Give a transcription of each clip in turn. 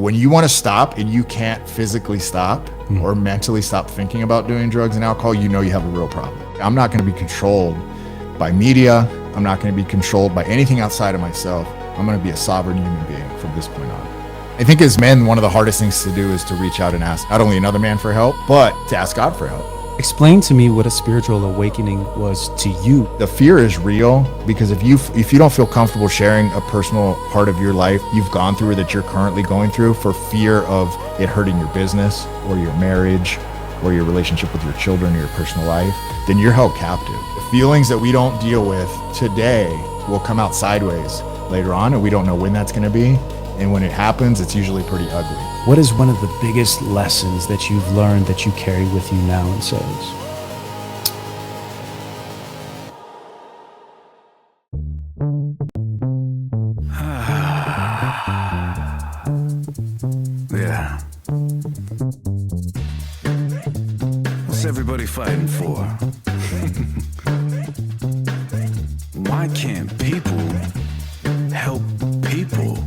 When you want to stop and you can't physically stop or mentally stop thinking about doing drugs and alcohol, you know you have a real problem. I'm not going to be controlled by media. I'm not going to be controlled by anything outside of myself. I'm going to be a sovereign human being from this point on. I think as men, one of the hardest things to do is to reach out and ask not only another man for help, but to ask God for help. Explain to me what a spiritual awakening was to you. The fear is real because if you don't feel comfortable sharing a personal part of your life you've gone through or that you're currently going through for fear of it hurting your business or your marriage or your relationship with your children or your personal life, then you're held captive. The feelings that we don't deal with today will come out sideways later on, and we don't know when that's going to be. And when it happens, it's usually pretty ugly. What is one of the biggest lessons that you've learned that you carry with you now in sales? Yeah. What's everybody fighting for? Why can't people help people?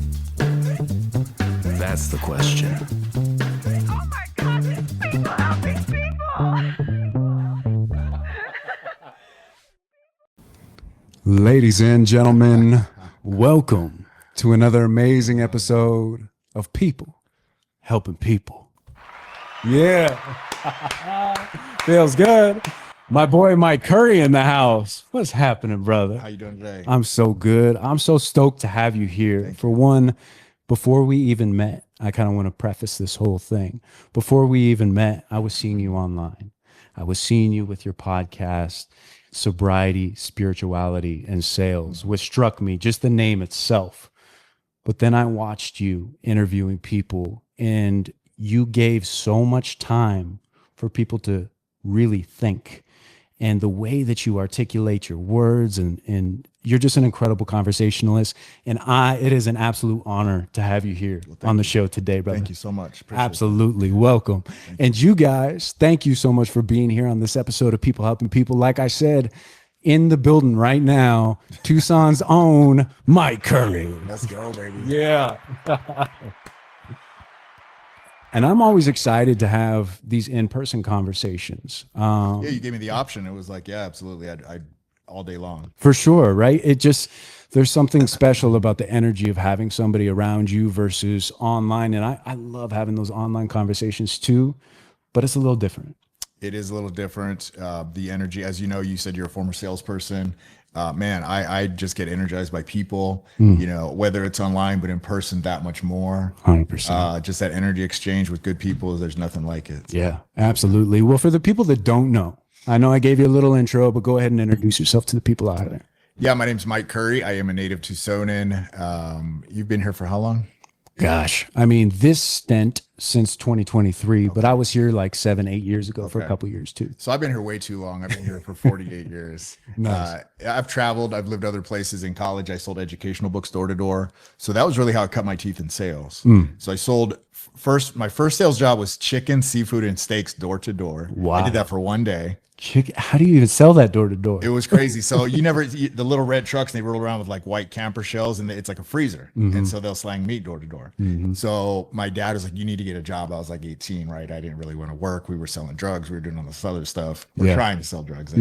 That's the question. Oh my God, it's people helping people. Ladies and gentlemen, welcome to another amazing episode of People Helping People. Yeah. Feels good. My boy Mike Curry in the house. What's happening, brother? How you doing today? I'm so good. I'm so stoked to have you here. For one, before we even met, I kind of want to preface this whole thing. Before we even met, I was seeing you online. I was seeing you with your podcast, Sobriety, Spirituality, and Sales, which struck me, just the name itself. But then I watched you interviewing people, and you gave so much time for people to really think. And the way that you articulate your words, and you're just an incredible conversationalist. And it is an absolute honor to have you here on the show today, brother. Thank you so much. Appreciate Absolutely. Welcome. And you guys, thank you so much for being here on this episode of People Helping People. Like I said, in the building right now, Tucson's own Mike Curry. Let's go, baby. Yeah. And I'm always excited to have these in-person conversations. Yeah, you gave me the option. It was like, yeah, absolutely. I'd all day long. For sure, right? There's something special about the energy of having somebody around you versus online. And I love having those online conversations too, but it's a little different. It is a little different. The energy, as you know, you said you're a former salesperson. Man, I just get energized by people, you know, whether it's online, but in person, that much more. 100%. Just that energy exchange with good people, there's nothing like it. Yeah, absolutely. Well, for the people that don't know, I know I gave you a little intro, but go ahead and introduce yourself to the people out there. Yeah, my name's Mike Curry. I am a native Tucsonan. You've been here for how long? Gosh, I mean, this stint since 2023, but I was here like 7-8 years ago for a couple years too. So I've been here way too long. I've been here for 48 years. Nice. I've traveled. I've lived other places. In college, I sold educational books door to door. So that was really how I cut my teeth in sales. So I sold my first sales job was chicken, seafood, and steaks door to door. Wow. I did that for one day. How do you even sell that door to door? It was crazy. So the little red trucks, they roll around with like white camper shells, and it's like a freezer. And so they'll slang meat door to door. So my dad was like, you need to get a job. I was like 18, right? I didn't really want to work. We were selling drugs. We were doing all this other stuff. We're trying to sell drugs.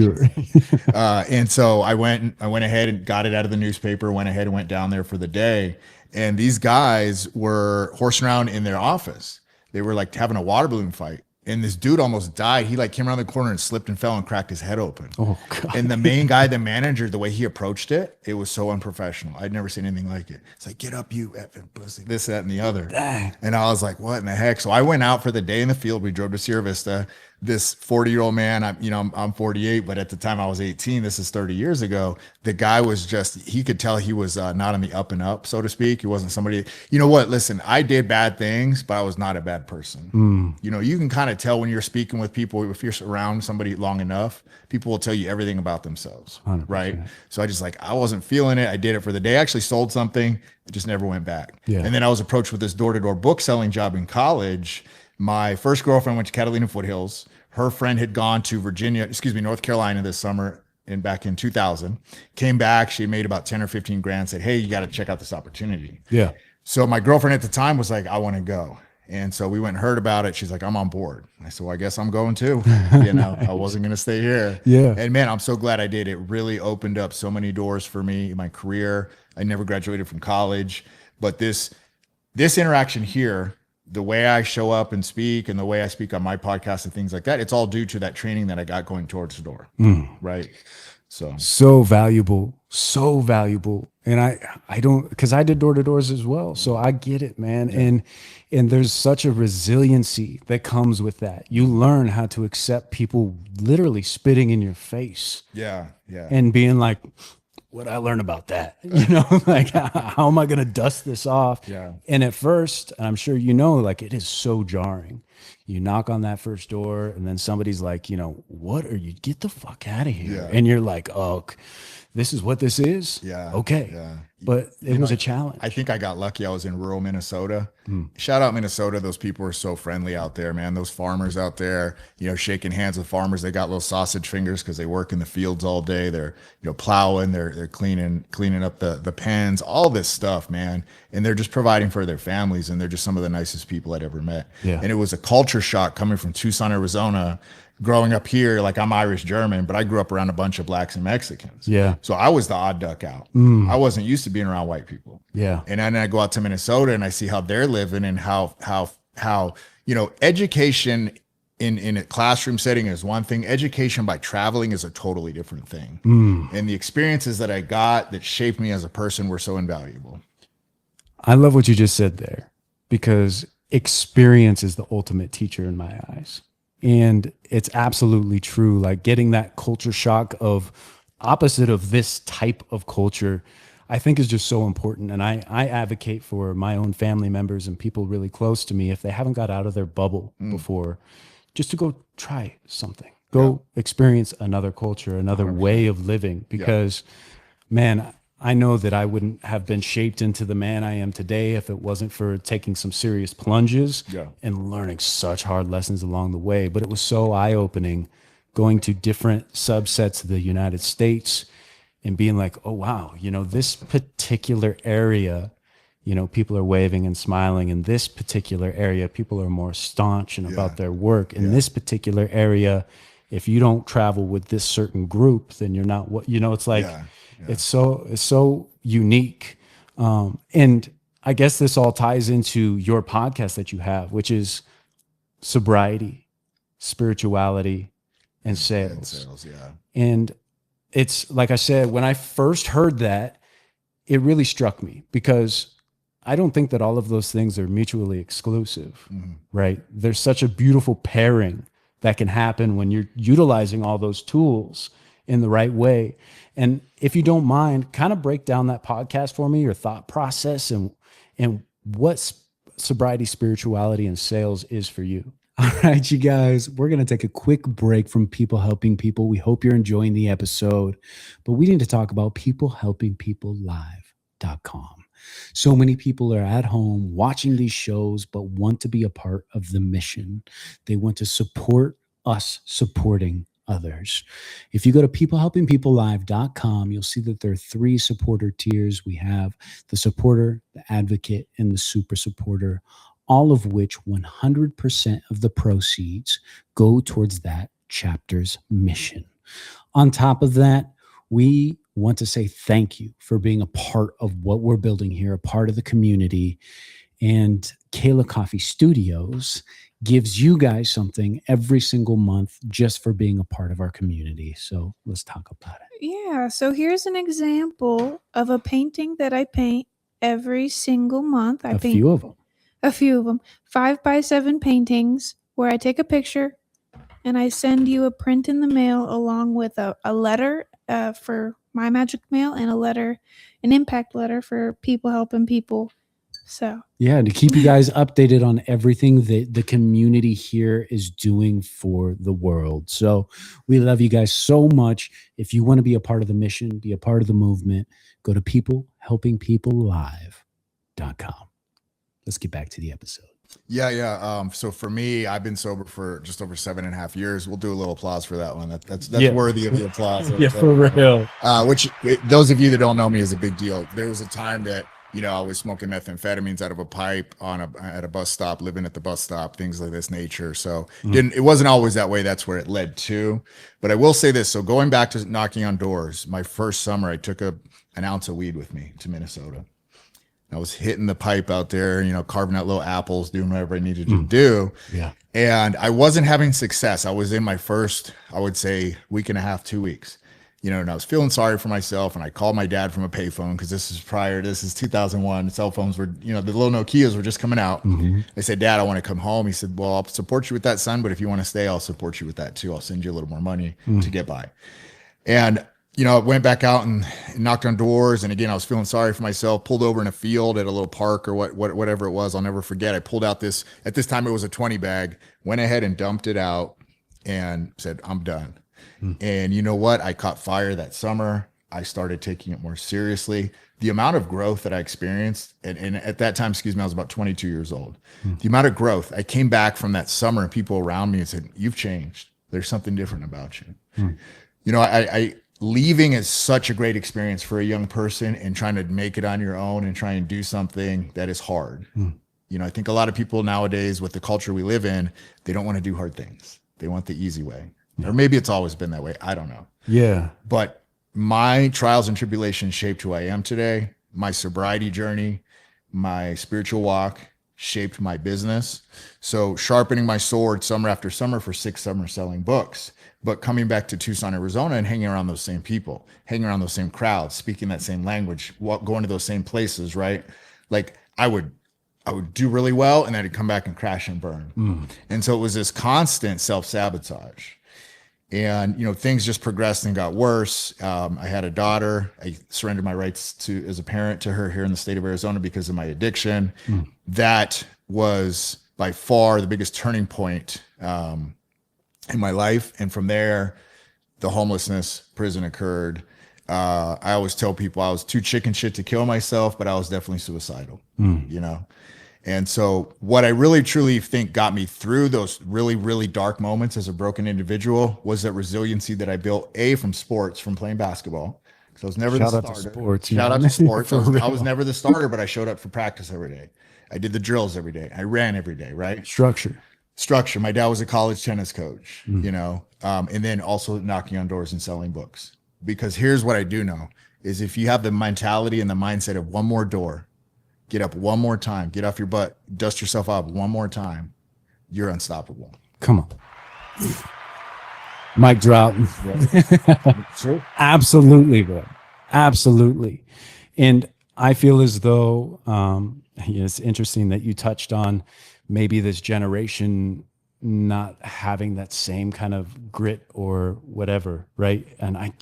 And so I went ahead and got it out of the newspaper, went ahead and went down there for the day. And these guys were horsing around in their office. They were like having a water balloon fight. And this dude almost died. He like came around the corner and slipped and fell and cracked his head open. Oh, God. And the main guy, the manager, the way he approached it, it was so unprofessional. I'd never seen anything like it. It's like, get up, you effing pussy, this, that, and the other. Dang. And I was like, what in the heck? So I went out for the day in the field. We drove to Sierra Vista. This 40-year-old man, I'm 48, but at the time I was 18. This is 30 years ago. The guy was he could tell he was not on the up and up, so to speak. He wasn't somebody, you know what? Listen, I did bad things, but I was not a bad person. You know, you can kind of tell when you're speaking with people, if you're around somebody long enough, people will tell you everything about themselves, 100%. right? So I wasn't feeling it. I did it for the day. I actually sold something. It just never went back. Yeah. And then I was approached with this door-to-door book selling job in college. My first girlfriend went to Catalina Foothills. Her friend had gone to North Carolina this summer back in 2000, came back. She had made about 10 or 15 grand, said, hey, you got to check out this opportunity. Yeah. So my girlfriend at the time was like, I want to go. And so we went and heard about it. She's like, I'm on board. I said, well, I guess I'm going too. You know, I wasn't going to stay here. Yeah. And man, I'm so glad I did. It really opened up so many doors for me in my career. I never graduated from college, but this interaction here, the way I show up and speak and the way I speak on my podcast and things like that, it's all due to that training that I got going towards the door. Right. So valuable, so valuable. And I don't, because I did door-to-doors as well. So I get it, man. Yeah. And there's such a resiliency that comes with that. You learn how to accept people literally spitting in your face. Yeah. And being like, what I learn about that, you know, like how am I going to dust this off? Yeah. And at first, I'm sure, you know, like it is so jarring. You knock on that first door and then somebody's like, you know, what are you, get the fuck out of here. Yeah. And you're like, oh, this is what this is. Yeah. Okay. Yeah. But it was a challenge. I think I got lucky. I was in rural Minnesota. Shout out Minnesota. Those people are so friendly out there, man. Those farmers out there, you know, shaking hands with farmers. They got little sausage fingers because they work in the fields all day. They're, you know, plowing, they're cleaning up the pens, all this stuff, man. And they're just providing for their families. And they're just some of the nicest people I'd ever met. Yeah. And it was a culture shock coming from Tucson, Arizona, growing up here. Like I'm Irish German, but I grew up around a bunch of blacks and Mexicans. Yeah. So I was the odd duck out. I wasn't used to being around white people. Yeah. And then I go out to Minnesota and I see how they're living and how, you know, education in a classroom setting is one thing. Education by traveling is a totally different thing. And the experiences that I got that shaped me as a person were so invaluable. I love what you just said there, because experience is the ultimate teacher in my eyes. And it's absolutely true. Like getting that culture shock of opposite of this type of culture, I think is just so important. And I advocate for my own family members and people really close to me, if they haven't got out of their bubble before, just to go try something, go experience another culture, another 100%. Way of living, because man, I know that I wouldn't have been shaped into the man I am today if it wasn't for taking some serious plunges and learning such hard lessons along the way. But it was so eye-opening going to different subsets of the United States and being like, oh, wow, you know, this particular area, you know, people are waving and smiling. In this particular area, people are more staunch and about their work. In this particular area, if you don't travel with this certain group, then you're not what, you know, it's like, it's so unique. And I guess this all ties into your podcast that you have, which is Sobriety, Spirituality, and Sales. And it's like I said, when I first heard that, it really struck me, because I don't think that all of those things are mutually exclusive, right? There's such a beautiful pairing that can happen when you're utilizing all those tools in the right way. And if you don't mind, kind of break down that podcast for me, your thought process, and what Sobriety, Spirituality, and Sales is for you. All right, you guys, we're going to take a quick break from People Helping People. We hope you're enjoying the episode, but we need to talk about peoplehelpingpeoplelive.com. So many people are at home watching these shows, but want to be a part of the mission. They want to support us supporting others. If you go to peoplehelpingpeoplelive.com, you'll see that there are 3 supporter tiers. We have the supporter, the advocate, and the super supporter, all of which 100% of the proceeds go towards that chapter's mission. On top of that, we want to say thank you for being a part of what we're building here, a part of the community. And Kayla Coffee Studios gives you guys something every single month just for being a part of our community. So let's talk about it. Yeah, so here's an example of a painting that I paint every single month. I paint a few of them, 5x7 paintings where I take a picture and I send you a print in the mail along with a letter for My Magic Mail and an impact letter for People Helping People. So yeah, to keep you guys updated on everything that the community here is doing for the world. So we love you guys so much. If you want to be a part of the mission, be a part of the movement, go to peoplehelpingpeoplelive.com. Let's get back to the episode. Yeah. So for me, I've been sober for just over 7.5 years. We'll do a little applause for that one. That's worthy of the applause. Yeah, for real. Which those of you that don't know me is a big deal. There was a time that I was smoking methamphetamines out of a pipe at a bus stop, living at the bus stop, things like this nature. So it wasn't always that way. That's where it led to. But I will say this. So going back to knocking on doors, my first summer, I took an ounce of weed with me to Minnesota. I was hitting the pipe out there, carving out little apples, doing whatever I needed to do. Yeah. And I wasn't having success. I was in my first, I would say, week and a half, 2 weeks. And I was feeling sorry for myself, and I called my dad from a payphone because this is 2001. Cell phones were, the little Nokias were just coming out. I said, Dad, I want to come home. He said, well, I'll support you with that, son, but if you want to stay, I'll support you with that too. I'll send you a little more money to get by. And, I went back out and knocked on doors. And again, I was feeling sorry for myself, pulled over in a field at a little park or whatever it was. I'll never forget. I pulled out at this time it was a 20 bag, went ahead and dumped it out and said, I'm done. And you know what? I caught fire that summer. I started taking it more seriously. The amount of growth that I experienced, and at that time, I was about 22 years old. The amount of growth, I came back from that summer and people around me and said, you've changed. There's something different about you. I leaving is such a great experience for a young person, and trying to make it on your own and try and do something that is hard. I think a lot of people nowadays, with the culture we live in, they don't want to do hard things. They want the easy way. Or maybe it's always been that way. I don't know. Yeah. But my trials and tribulations shaped who I am today. My sobriety journey, my spiritual walk shaped my business. So sharpening my sword summer after summer for 6 summers selling books, but coming back to Tucson, Arizona and hanging around those same people, hanging around those same crowds, speaking that same language, going to those same places, right? Like I would do really well, and then I'd come back and crash and burn. And so it was this constant self-sabotage. And, things just progressed and got worse. I had a daughter. I surrendered my rights as a parent to her here in the state of Arizona because of my addiction. That was by far the biggest turning point in my life. And from there, the homelessness prison occurred. I always tell people I was too chicken shit to kill myself, but I was definitely suicidal, And so what I really truly think got me through those really, really dark moments as a broken individual was that resiliency that I built, from sports, from playing basketball. So I was never the starter. Shout out to sports. I was never the starter, but I showed up for practice every day. I did the drills every day. I ran every day, right? Structure. My dad was a college tennis coach, and then also knocking on doors and selling books. Because here's what I do know is if you have the mentality and the mindset of one more door, get up one more time, get off your butt, dust yourself off one more time, you're unstoppable. Come on. Mic drop. True. Absolutely, bro. Absolutely. And I feel as though it's interesting that you touched on maybe this generation not having that same kind of grit or whatever, right? And I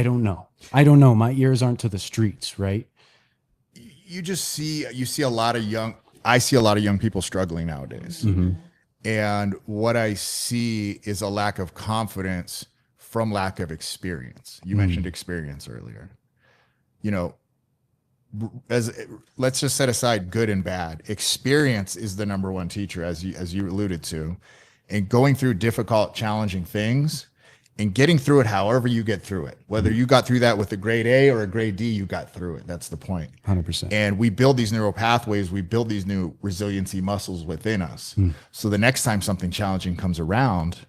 don't know. My ears aren't to the streets, right? You see a lot of young people struggling nowadays. And what I see is a lack of confidence from lack of experience. You mentioned experience earlier. Let's just set aside good and bad. Experience is the number one teacher, as you alluded to, and going through difficult, challenging things and getting through it however you get through it. Whether you got through that with a grade A or a grade D, you got through it. That's the point. 100%. And we build these neural pathways. We build these new resiliency muscles within us. So the next time something challenging comes around,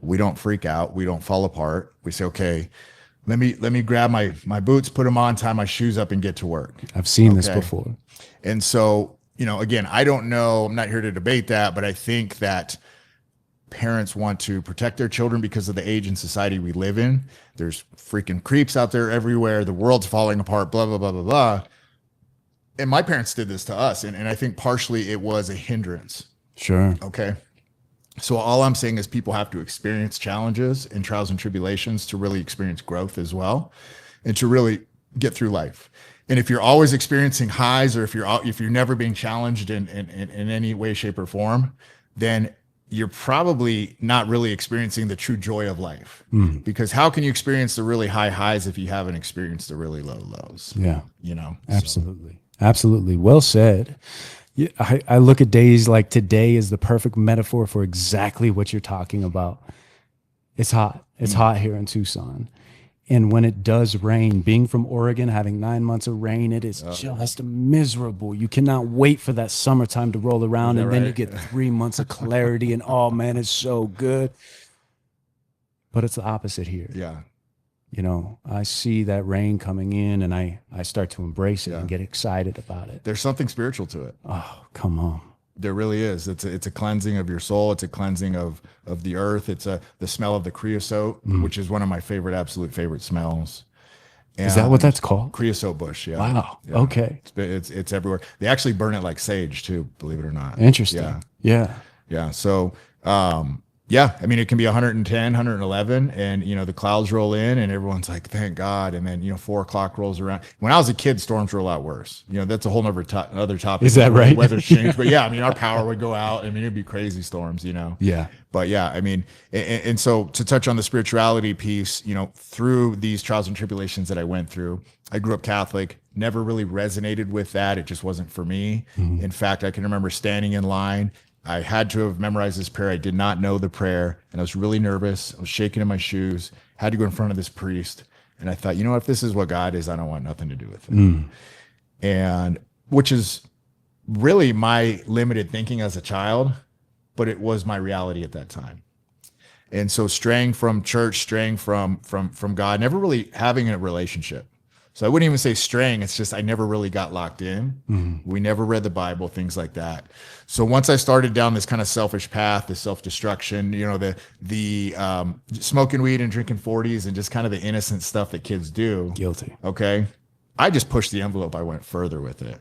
we don't freak out. We don't fall apart. We say, okay, let me grab my boots, put them on, tie my shoes up, and get to work. I've seen this before. And so, again, I don't know, I'm not here to debate that, but I think that parents want to protect their children because of the age and society we live in. There's freaking creeps out there everywhere. The world's falling apart, blah, blah, blah, blah, blah. And my parents did this to us. And I think partially it was a hindrance. Sure. Okay. So all I'm saying is people have to experience challenges and trials and tribulations to really experience growth as well, and to really get through life. And if you're always experiencing highs, or if you're never being challenged in any way, shape, or form, then you're probably not really experiencing the true joy of life. Because how can you experience the really high highs if you haven't experienced the really low lows? Yeah. Absolutely. Absolutely. Well said. Yeah, I look at days like today as the perfect metaphor for exactly what you're talking about. It's hot. It's hot here in Tucson. And when it does rain, being from Oregon, having 9 months of rain, it is just miserable. You cannot wait for that summertime to roll around, and then you get 3 months of clarity, and oh man, it's so good. But it's the opposite here. Yeah. You know, I see that rain coming in, and I start to embrace it and get excited about it. There's something spiritual to it. Oh, come on. There really is. It's a cleansing of your soul. It's a cleansing of the earth. It's the smell of the creosote, which is one of my absolute favorite smells. Is that what that's called? Creosote bush. Yeah. Wow. Yeah. Okay. It's everywhere. They actually burn it like sage too, believe it or not. Interesting. Yeah. Yeah. Yeah. So, yeah, I mean, it can be 110, 111, and, you know, the clouds roll in and everyone's like, thank God. And then, you know, 4 o'clock rolls around. When I was a kid, storms were a lot worse. You know, that's a whole other topic. Is that right? Weather's changed. But yeah, I mean, our power would go out. I mean, it'd be crazy storms, you know? Yeah. But yeah, I mean, and so to touch on the spirituality piece, you know, through these trials and tribulations that I went through, I grew up Catholic, never really resonated with that. It just wasn't for me. Mm-hmm. In fact, I can remember standing in line. I had to have memorized this prayer. I did not know the prayer, and I was really nervous. I was shaking in my shoes, had to go in front of this priest. And I thought, you know, if this is what God is, I don't want nothing to do with it. And which is really my limited thinking as a child, but it was my reality at that time. And so straying from church, straying from God, never really having a relationship. So I wouldn't even say straying. It's just I never really got locked in. Mm-hmm. We never read the Bible, things like that. So once I started down this kind of selfish path, the self-destruction, you know, the smoking weed and drinking 40s and just kind of the innocent stuff that kids do. Guilty. Okay. I just pushed the envelope. I went further with it.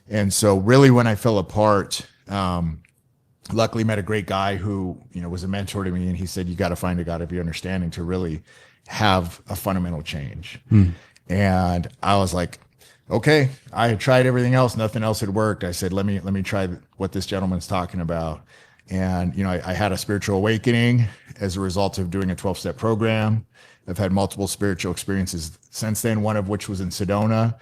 And so really when I fell apart, luckily met a great guy who, you know, was a mentor to me. And he said, you got to find a God of your understanding to really have a fundamental change. And I was like, okay, I had tried everything else. Nothing else had worked. I said, let me try what this gentleman's talking about. And, you know, I had a spiritual awakening as a result of doing a 12-step program. I've had multiple spiritual experiences since then, one of which was in Sedona.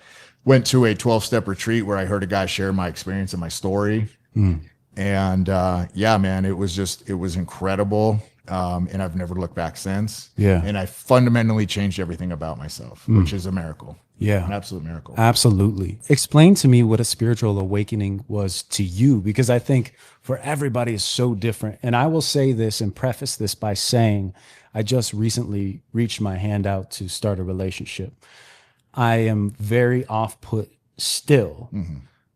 Went to a 12-step retreat where I heard a guy share my experience and my story. And yeah, man, it was incredible. And I've never looked back since. Yeah. And I fundamentally changed everything about myself, which is a miracle. Yeah. An absolute miracle. Absolutely. Explain to me what a spiritual awakening was to you, because I think for everybody is so different. And I will say this and preface this by saying, I just recently reached my hand out to start a relationship. I am very off-put still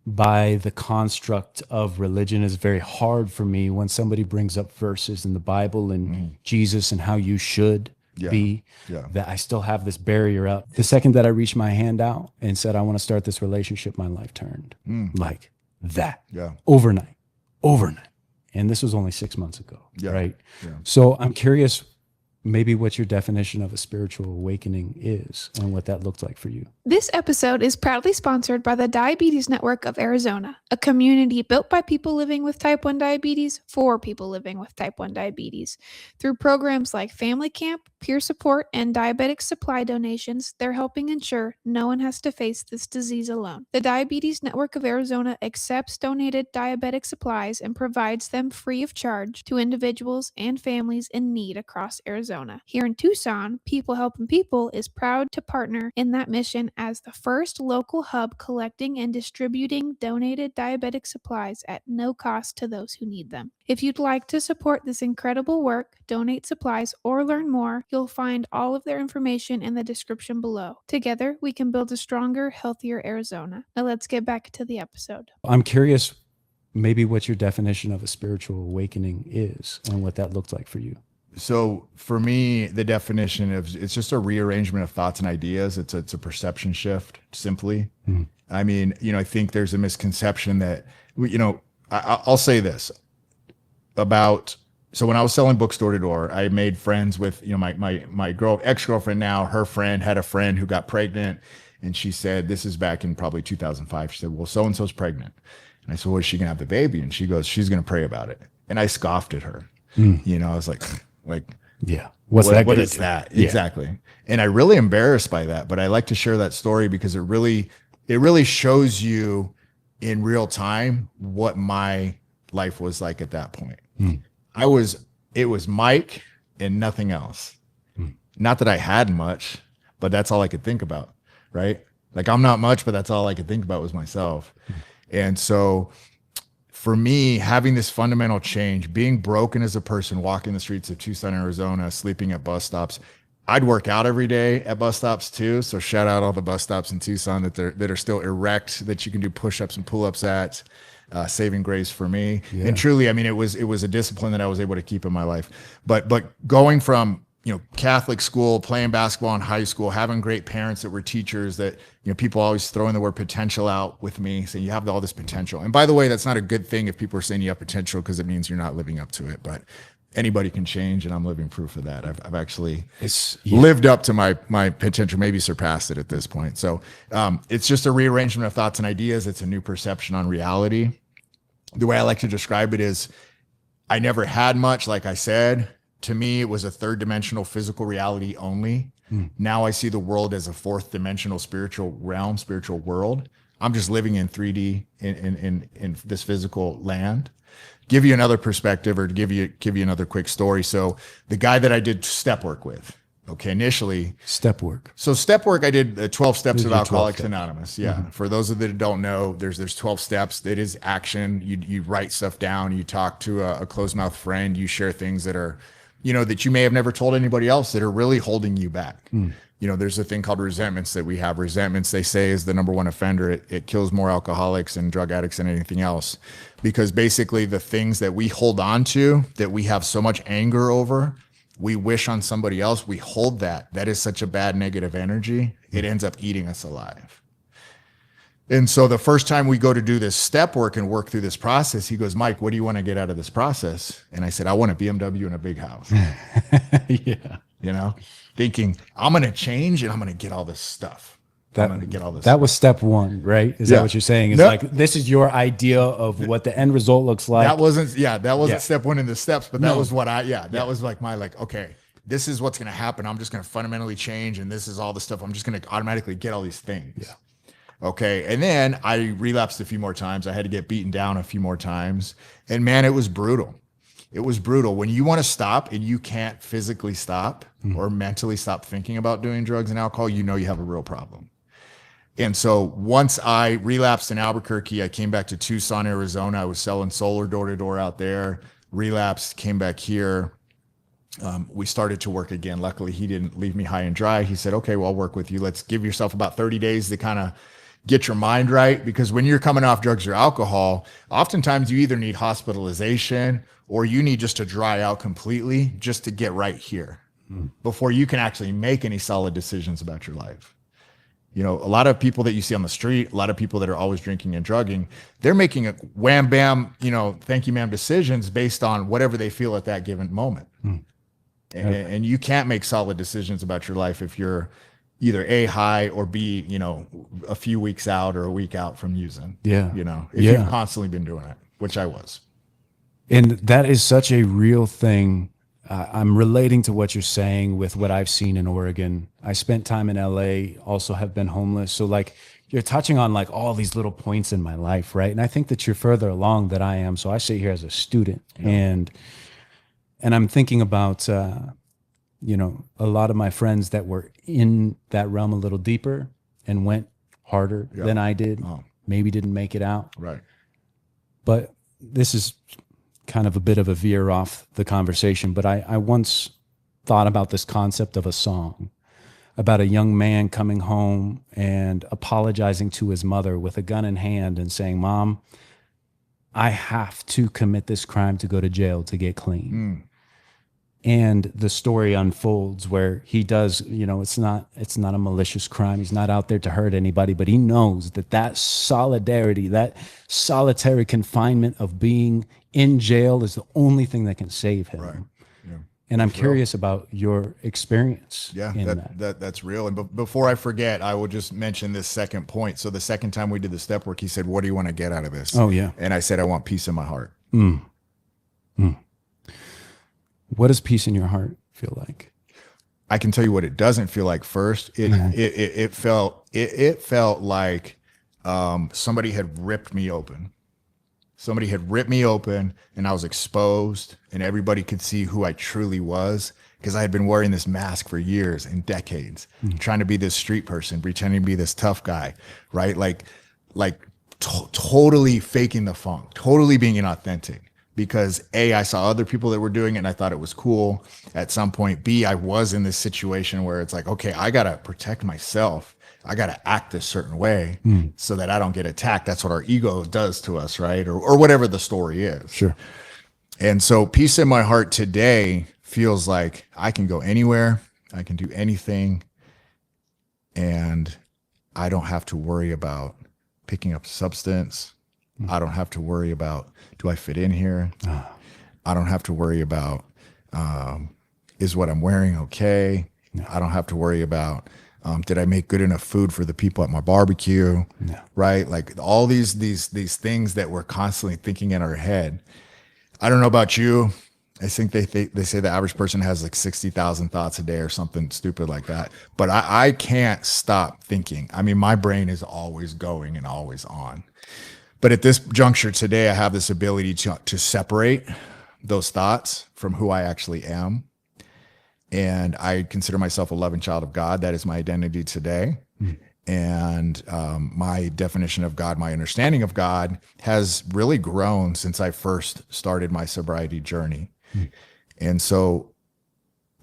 by the construct of religion. Is very hard for me when somebody brings up verses in the Bible and Jesus and how you should be, that I still have this barrier up. The second that I reached my hand out and said, I want to start this relationship, my life turned like that overnight. And this was only 6 months ago, right? Yeah. So I'm curious, maybe what your definition of a spiritual awakening is and what that looked like for you. This episode is proudly sponsored by the Diabetes Network of Arizona, a community built by people living with type 1 diabetes for people living with type 1 diabetes. Through programs like Family Camp, peer support, and diabetic supply donations, they're helping ensure no one has to face this disease alone. The Diabetes Network of Arizona accepts donated diabetic supplies and provides them free of charge to individuals and families in need across Arizona. Here in Tucson, People Helping People is proud to partner in that mission as the first local hub collecting and distributing donated diabetic supplies at no cost to those who need them. If you'd like to support this incredible work, donate supplies, or learn more, you'll find all of their information in the description below. Together, we can build a stronger, healthier Arizona. Now let's get back to the episode. I'm curious, maybe what your definition of a spiritual awakening is and what that looked like for you. So for me, the definition of it's just a rearrangement of thoughts and ideas. It's a perception shift, simply. I mean, you know, I think there's a misconception that, you know, I'll say this about, so when I was selling books door to door, I made friends with, you know, my ex-girlfriend now, her friend had a friend who got pregnant, and she said, this is back in probably 2005. She said, well, so-and-so's pregnant. And I said, well, is she going to have the baby? And she goes, she's going to pray about it. And I scoffed at her. You know, I was like, yeah, what is that? Yeah. Exactly. And I really embarrassed by that, but I like to share that story because it really shows you in real time what my life was like at that point. It was Mike and nothing else. Not that I had much, but that's all I could think about. Right. Like I'm not much, but that's all I could think about was myself. And so for me, having this fundamental change, being broken as a person, walking the streets of Tucson, Arizona, sleeping at bus stops, I'd work out every day at bus stops too. So shout out all the bus stops in Tucson that are still erect, that you can do push-ups and pull-ups at. Saving grace for me. Yeah. And truly, I mean, it was a discipline that I was able to keep in my life. But going from, Catholic school, playing basketball in high school, having great parents that were teachers, that, people always throwing the word potential out with me, saying you have all this potential. And by the way, that's not a good thing if people are saying you have potential, because it means you're not living up to it. But anybody can change, and I'm living proof of that. I've actually lived up to my potential, maybe surpassed it at this point. So it's just a rearrangement of thoughts and ideas. It's a new perception on reality. The way I like to describe it is I never had much, like I said. To me, it was a third dimensional physical reality only. Now I see the world as a fourth dimensional spiritual realm, spiritual world. I'm just living in 3D in this physical land. Give you another perspective, or to give you another quick story. So the guy that I did step work with, initially. Step work. So step work, I did 12 steps of Alcoholics Anonymous. Yeah. For those of you that don't know, there's 12 steps. It is action. You write stuff down. You talk to a closed mouth friend. You share things that are, that you may have never told anybody else, that are really holding you back. There's a thing called resentments that we have. Resentments, they say, is the number one offender. It kills more alcoholics and drug addicts than anything else, because basically the things that we hold on to, that we have so much anger over, we wish on somebody else, we hold that is such a bad negative energy. It ends up eating us alive. And so the first time we go to do this step work and work through this process, he goes, Mike, what do you want to get out of this process? And I said, I want a BMW and a big house. Yeah. Thinking I'm going to change and I'm going to get all this stuff. I'm going to get all this. That was step one, right? Is that what you're saying? Is like, this is your idea of what the end result looks like. That wasn't step one in the steps, but that was what that was like okay, this is what's going to happen. I'm just going to fundamentally change. And this is all the stuff. I'm just going to automatically get all these things. Yeah. Okay. And then I relapsed a few more times. I had to get beaten down a few more times. And man, it was brutal. It was brutal. When you want to stop and you can't physically stop or mentally stop thinking about doing drugs and alcohol, you have a real problem. And so once I relapsed in Albuquerque, I came back to Tucson, Arizona. I was selling solar door to door out there, relapsed, came back here. We started to work again. Luckily, he didn't leave me high and dry. He said, okay, well, I'll work with you. Let's give yourself about 30 days to kind of get your mind right. Because when you're coming off drugs or alcohol, oftentimes you either need hospitalization or you need just to dry out completely just to get right here before you can actually make any solid decisions about your life. A lot of people that you see on the street, a lot of people that are always drinking and drugging, they're making a wham, bam, thank you, ma'am decisions based on whatever they feel at that given moment. And you can't make solid decisions about your life if you're either A, high, or B, a few weeks out or a week out from using. Yeah. If you've constantly been doing it, which I was. And that is such a real thing. I'm relating to what you're saying with what I've seen in Oregon. I spent time in LA, also have been homeless. So like you're touching on like all these little points in my life, right? And I think that you're further along than I am. So I sit here as a student and I'm thinking about, a lot of my friends that were in that realm a little deeper and went harder than I did, maybe didn't make it out. Right. But this is kind of a bit of a veer off the conversation, but I once thought about this concept of a song about a young man coming home and apologizing to his mother with a gun in hand and saying, Mom, I have to commit this crime to go to jail to get clean. And the story unfolds where he does, it's not a malicious crime. He's not out there to hurt anybody, but he knows that solidarity, that solitary confinement of being in jail is the only thing that can save him. Right. Yeah. And I'm curious about your experience. Yeah, that's real. And before I forget, I will just mention this second point. So the second time we did the step work, he said, what do you want to get out of this? Oh, yeah. And I said, I want peace in my heart. What does peace in your heart feel like? I can tell you what it doesn't feel like first. It felt like somebody had ripped me open. Somebody had ripped me open and I was exposed and everybody could see who I truly was because I had been wearing this mask for years and decades, trying to be this street person, pretending to be this tough guy, right? Like totally faking the funk, totally being inauthentic. Because A, I saw other people that were doing it and I thought it was cool at some point. B, I was in this situation where it's like, okay, I got to protect myself. I got to act a certain way so that I don't get attacked. That's what our ego does to us, right? Or whatever the story is. Sure. And so peace in my heart today feels like I can go anywhere. I can do anything. And I don't have to worry about picking up substance. I don't have to worry about, do I fit in here? I don't have to worry about, is what I'm wearing okay? No. I don't have to worry about, did I make good enough food for the people at my barbecue? No. Right? Like all these things that we're constantly thinking in our head. I don't know about you. I think they say the average person has like 60,000 thoughts a day or something stupid like that. But I can't stop thinking. I mean, my brain is always going and always on. But at this juncture today, I have this ability to separate those thoughts from who I actually am. And I consider myself a loving child of God. That is my identity today. And my definition of God, my understanding of God has really grown since I first started my sobriety journey. And so,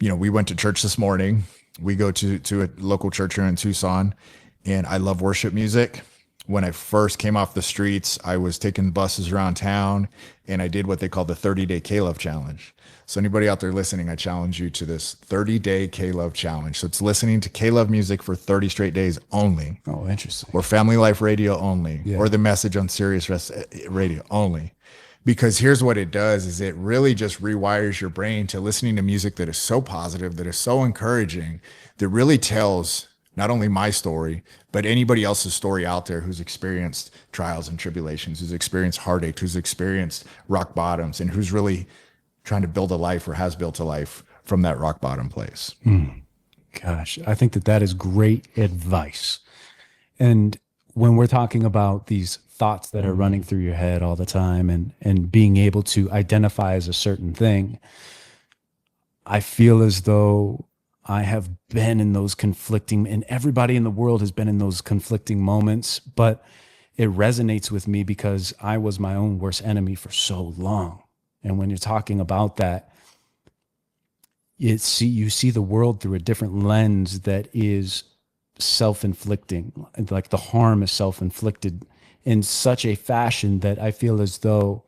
we went to church this morning. We go to a local church here in Tucson, and I love worship music. When I first came off the streets, I was taking buses around town and I did what they call the 30-day K-Love challenge. So anybody out there listening, I challenge you to this 30-day K-Love challenge. So it's listening to K-Love music for 30 straight days only. Oh, interesting. Or Family Life Radio only. Yeah. Or The Message on Sirius Radio only. Because here's what it does is it really just rewires your brain to listening to music that is so positive, that is so encouraging, that really tells not only my story, but anybody else's story out there who's experienced trials and tribulations, who's experienced heartache, who's experienced rock bottoms, and who's really trying to build a life or has built a life from that rock bottom place. Gosh, I think that is great advice. And when we're talking about these thoughts that are running through your head all the time and being able to identify as a certain thing, I feel as though I have been in those conflicting, and everybody in the world has been in those conflicting moments, but it resonates with me because I was my own worst enemy for so long. And when you're talking about that, you see the world through a different lens that is self-inflicting, like the harm is self-inflicted in such a fashion that I feel as though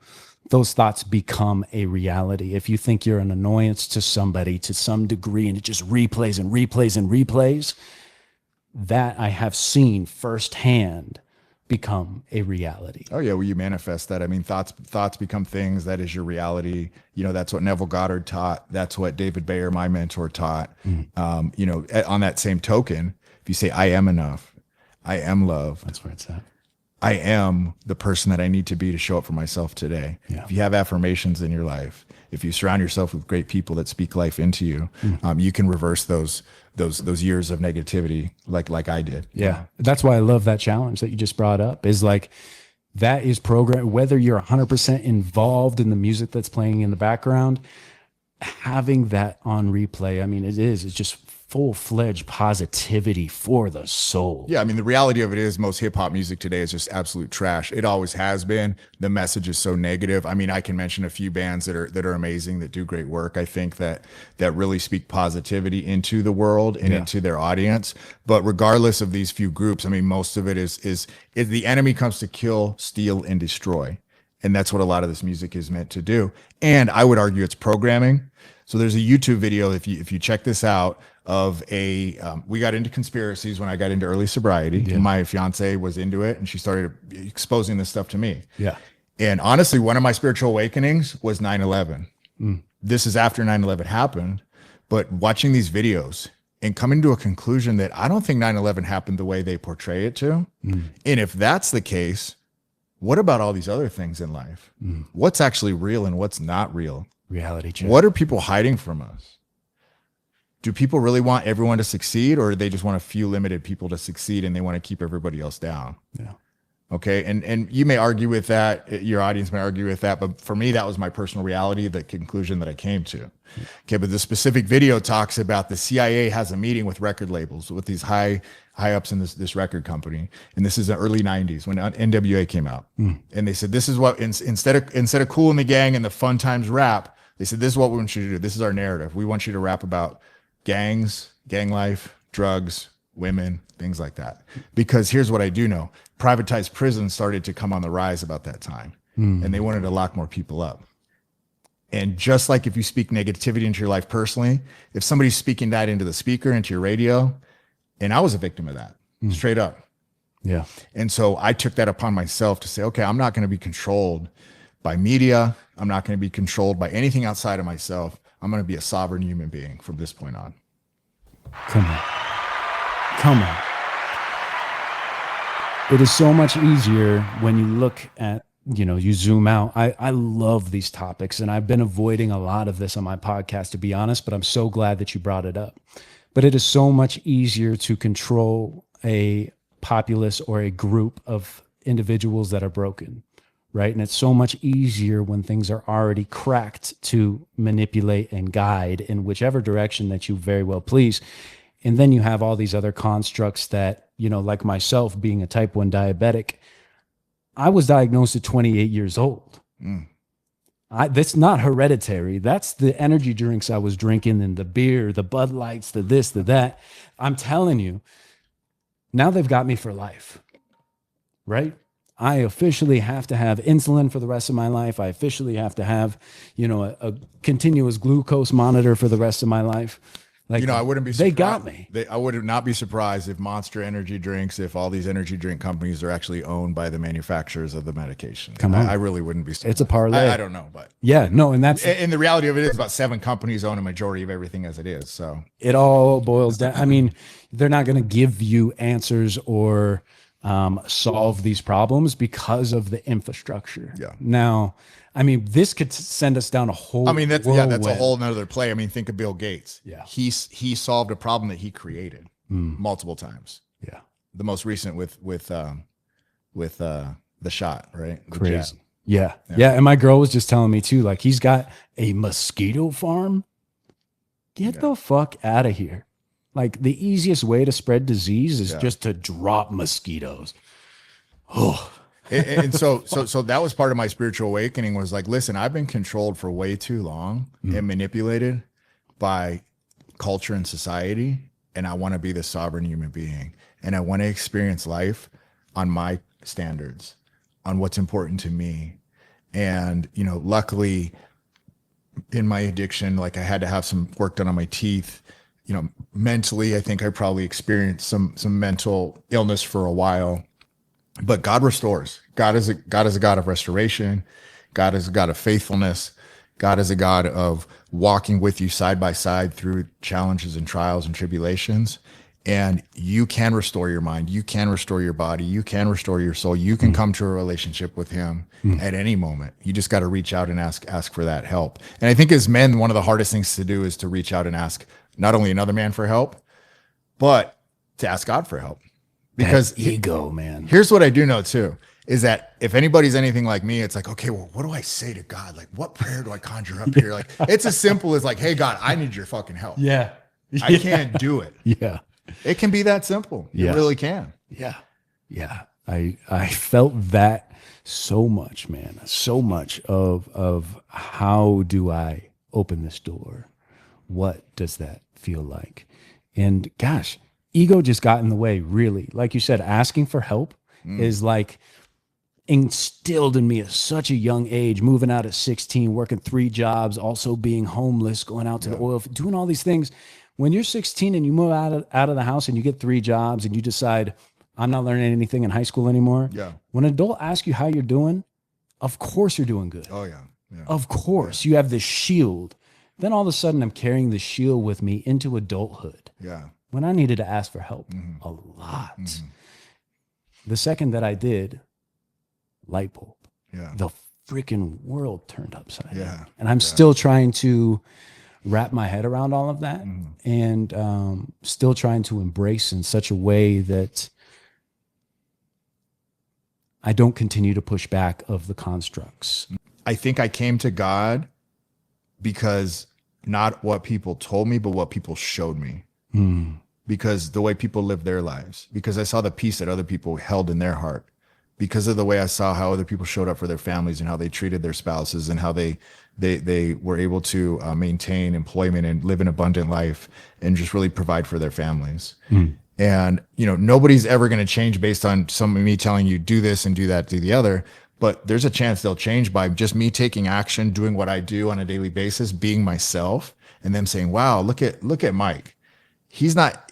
those thoughts become a reality. If you think you're an annoyance to somebody to some degree and it just replays and replays and replays, that I have seen firsthand become a reality. Oh yeah, well, you manifest that. I mean, thoughts become things. That is your reality. That's what Neville Goddard taught. That's what David Bayer, my mentor, taught. On that same token, if you say, I am enough, I am loved. That's where it's at. I am the person that I need to be to show up for myself today. Yeah. If you have affirmations in your life, if you surround yourself with great people that speak life into you, you can reverse those years of negativity like I did. Yeah. That's why I love that challenge that you just brought up, is like, that is program, whether you're 100% involved in the music that's playing in the background, having that on replay. I mean, it's just full-fledged positivity for the soul. Yeah, I mean, the reality of it is most hip-hop music today is just absolute trash. It always has been. The message is so negative. I mean, I can mention a few bands that are amazing, that do great work, I think, that really speak positivity into the world and into their audience. But regardless of these few groups, I mean, most of it is the enemy comes to kill, steal, and destroy. And that's what a lot of this music is meant to do. And I would argue it's programming. So there's a YouTube video, if you check this out, of we got into conspiracies when I got into early sobriety, and my fiance was into it and she started exposing this stuff to me. Yeah. And honestly, one of my spiritual awakenings was 9/11. This is after 9/11 happened, but watching these videos and coming to a conclusion that I don't think 9/11 happened the way they portray it to. And if that's the case, what about all these other things in life? What's actually real and what's not real? Reality check. What are people hiding from us? Do people really want everyone to succeed, or do they just want a few limited people to succeed and they want to keep everybody else down? Yeah. Okay. And you may argue with that. Your audience may argue with that. But for me, that was my personal reality, the conclusion that I came to. Okay. But the specific video talks about the CIA has a meeting with record labels, with these high ups in this record company. And this is the early 90s when NWA came out. And they said, this is what, instead of Kool and the Gang and the Fun Times rap, they said, this is what we want you to do. This is our narrative. We want you to rap about gangs, gang life, drugs, women, things like that. Because here's what I do know. Privatized prisons started to come on the rise about that time. And they wanted to lock more people up. And just like if you speak negativity into your life personally, if somebody's speaking that into the speaker, into your radio, and I was a victim of that, straight up. Yeah. And so I took that upon myself to say, okay, I'm not going to be controlled by media. I'm not going to be controlled by anything outside of myself. I'm going to be a sovereign human being from this point on. Come on. Come on. It is so much easier when you look at, you zoom out. I love these topics, and I've been avoiding a lot of this on my podcast, to be honest, but I'm so glad that you brought it up. But it is so much easier to control a populace or a group of individuals that are broken, right? And it's so much easier when things are already cracked to manipulate and guide in whichever direction that you very well please. And then you have all these other constructs that, like myself being a type 1 diabetic, I was diagnosed at 28 years old. That's not hereditary. That's the energy drinks I was drinking and the beer, the Bud Lights, the this, the that. I'm telling you, now they've got me for life, right? I officially have to have insulin for the rest of my life. I officially have to have, a continuous glucose monitor for the rest of my life. Like, I wouldn't be surprised. They got me. I would not be surprised if Monster Energy drinks, if all these energy drink companies are actually owned by the manufacturers of the medication. Come on. I really wouldn't be surprised. It's a parlay. I don't know, but yeah, no, and that's and the reality of it is about 7 companies own a majority of everything as it is. So it all boils down. I mean, they're not going to give you answers or solve these problems because of the infrastructure. Yeah. Now, I mean, this could send us down a whole. I mean, that's a whole nother play. I mean, think of Bill Gates. Yeah. He solved a problem that he created multiple times. Yeah. The most recent with the shot, right? The Crazy. jab. Yeah. And my girl was just telling me too, like, he's got a mosquito farm. Get the fuck out of here. Like, the easiest way to spread disease is just to drop mosquitoes. Oh. and so that was part of my spiritual awakening, was like, listen, I've been controlled for way too long and manipulated by culture and society. And I want to be the sovereign human being. And I want to experience life on my standards, on what's important to me. And, luckily in my addiction, like, I had to have some work done on my teeth. Mentally, I think I probably experienced some mental illness for a while. But God restores. God is a God of restoration. God is a God of faithfulness. God is a God of walking with you side by side through challenges and trials and tribulations. And you can restore your mind. You can restore your body. You can restore your soul. You can come to a relationship with him at any moment. You just got to reach out and ask for that help. And I think as men, one of the hardest things to do is to reach out and ask not only another man for help, but to ask God for help. Because ego, man. Here's what I do know too, is that if anybody's anything like me, it's like, okay, well, what do I say to God? Like, what prayer do I conjure up here? Like, it's as simple as like, hey, God, I need your fucking help. Yeah. I can't do it. Yeah. It can be that simple. Yeah. It really can. Yeah. Yeah. I felt that so much, man. So much of how do I open this door? What does that feel like? And gosh, ego just got in the way, really. Like you said, asking for help is like instilled in me at such a young age, moving out at 16, working 3 jobs, also being homeless, going out to the oil, doing all these things. When you're 16 and you move out of the house and you get 3 jobs and you decide, I'm not learning anything in high school anymore. Yeah. When an adult asks you how you're doing, of course you're doing good. Oh, yeah. Of course. You have this shield. Then all of a sudden I'm carrying the shield with me into adulthood. Yeah. When I needed to ask for help a lot. The second that I did, light bulb. Yeah. The freaking world turned upside down. And I'm Yeah. still trying to wrap my head around all of that and still trying to embrace in such a way that I don't continue to push back of the constructs. I think I came to God because not what people told me, but what people showed me. Because the way people live their lives, because I saw the peace that other people held in their heart, because of the way I saw how other people showed up for their families and how they treated their spouses and how they were able to maintain employment and live an abundant life and just really provide for their families. And, you know, nobody's ever going to change based on me telling you do this and do that, do the other. But there's a chance they'll change by just me taking action, doing what I do on a daily basis, being myself, and them saying, wow, look at Mike. He's not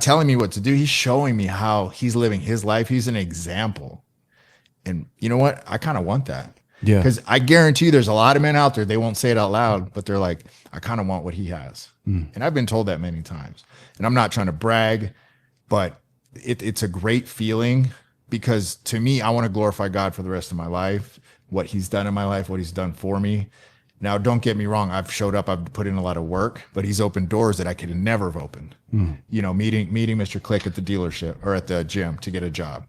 telling me what to do. He's showing me how he's living his life. He's an example. And you know what? I kind of want that. Yeah. Because I guarantee you there's a lot of men out there, they won't say it out loud, but they're like, I kind of want what he has. And I've been told that many times. And I'm not trying to brag, but it's a great feeling, because to me, I want to glorify God for the rest of my life, what he's done in my life, what he's done for me. Now, don't get me wrong. I've showed up, I've put in a lot of work, but he's opened doors that I could never have opened. You know, meeting Mr. Click at the dealership or at the gym to get a job.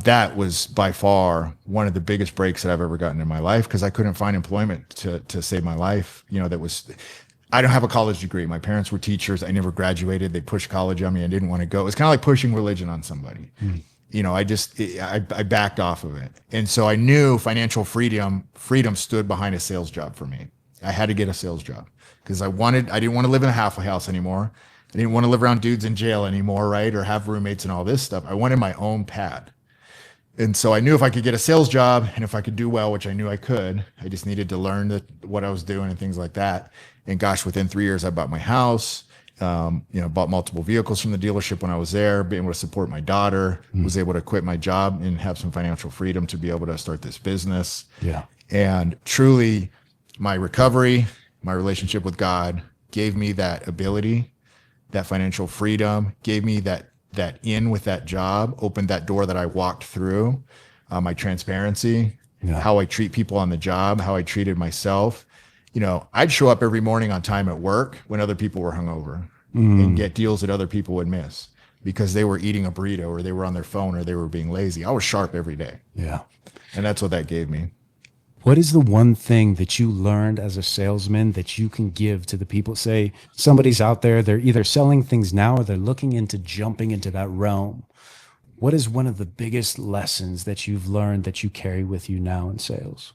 That was by far one of the biggest breaks that I've ever gotten in my life, because I couldn't find employment to save my life. You know, I don't have a college degree. My parents were teachers. I never graduated. They pushed college on me. I didn't want to go. It was kind of like pushing religion on somebody. You know, I backed off of it. And so I knew financial freedom stood behind a sales job for me. I had to get a sales job because I didn't want to live in a halfway house anymore. I didn't want to live around dudes in jail anymore, right? Or have roommates and all this stuff. I wanted my own pad. And so I knew if I could get a sales job and if I could do well, which I knew I could, I just needed to learn what I was doing and things like that. And gosh, within 3 years, I bought my house. Bought multiple vehicles from the dealership when I was there, being able to support my daughter, was able to quit my job and have some financial freedom to be able to start this business. Yeah. And truly my recovery, my relationship with God gave me that ability, that financial freedom, gave me that in with that job, opened that door that I walked through, my transparency, how I treat people on the job, how I treated myself. You know, I'd show up every morning on time at work when other people were hungover and get deals that other people would miss because they were eating a burrito or they were on their phone or they were being lazy. I was sharp every day. Yeah. And that's what that gave me. What is the one thing that you learned as a salesman that you can give to the people? Say somebody's out there, they're either selling things now or they're looking into jumping into that realm. What is one of the biggest lessons that you've learned that you carry with you now in sales?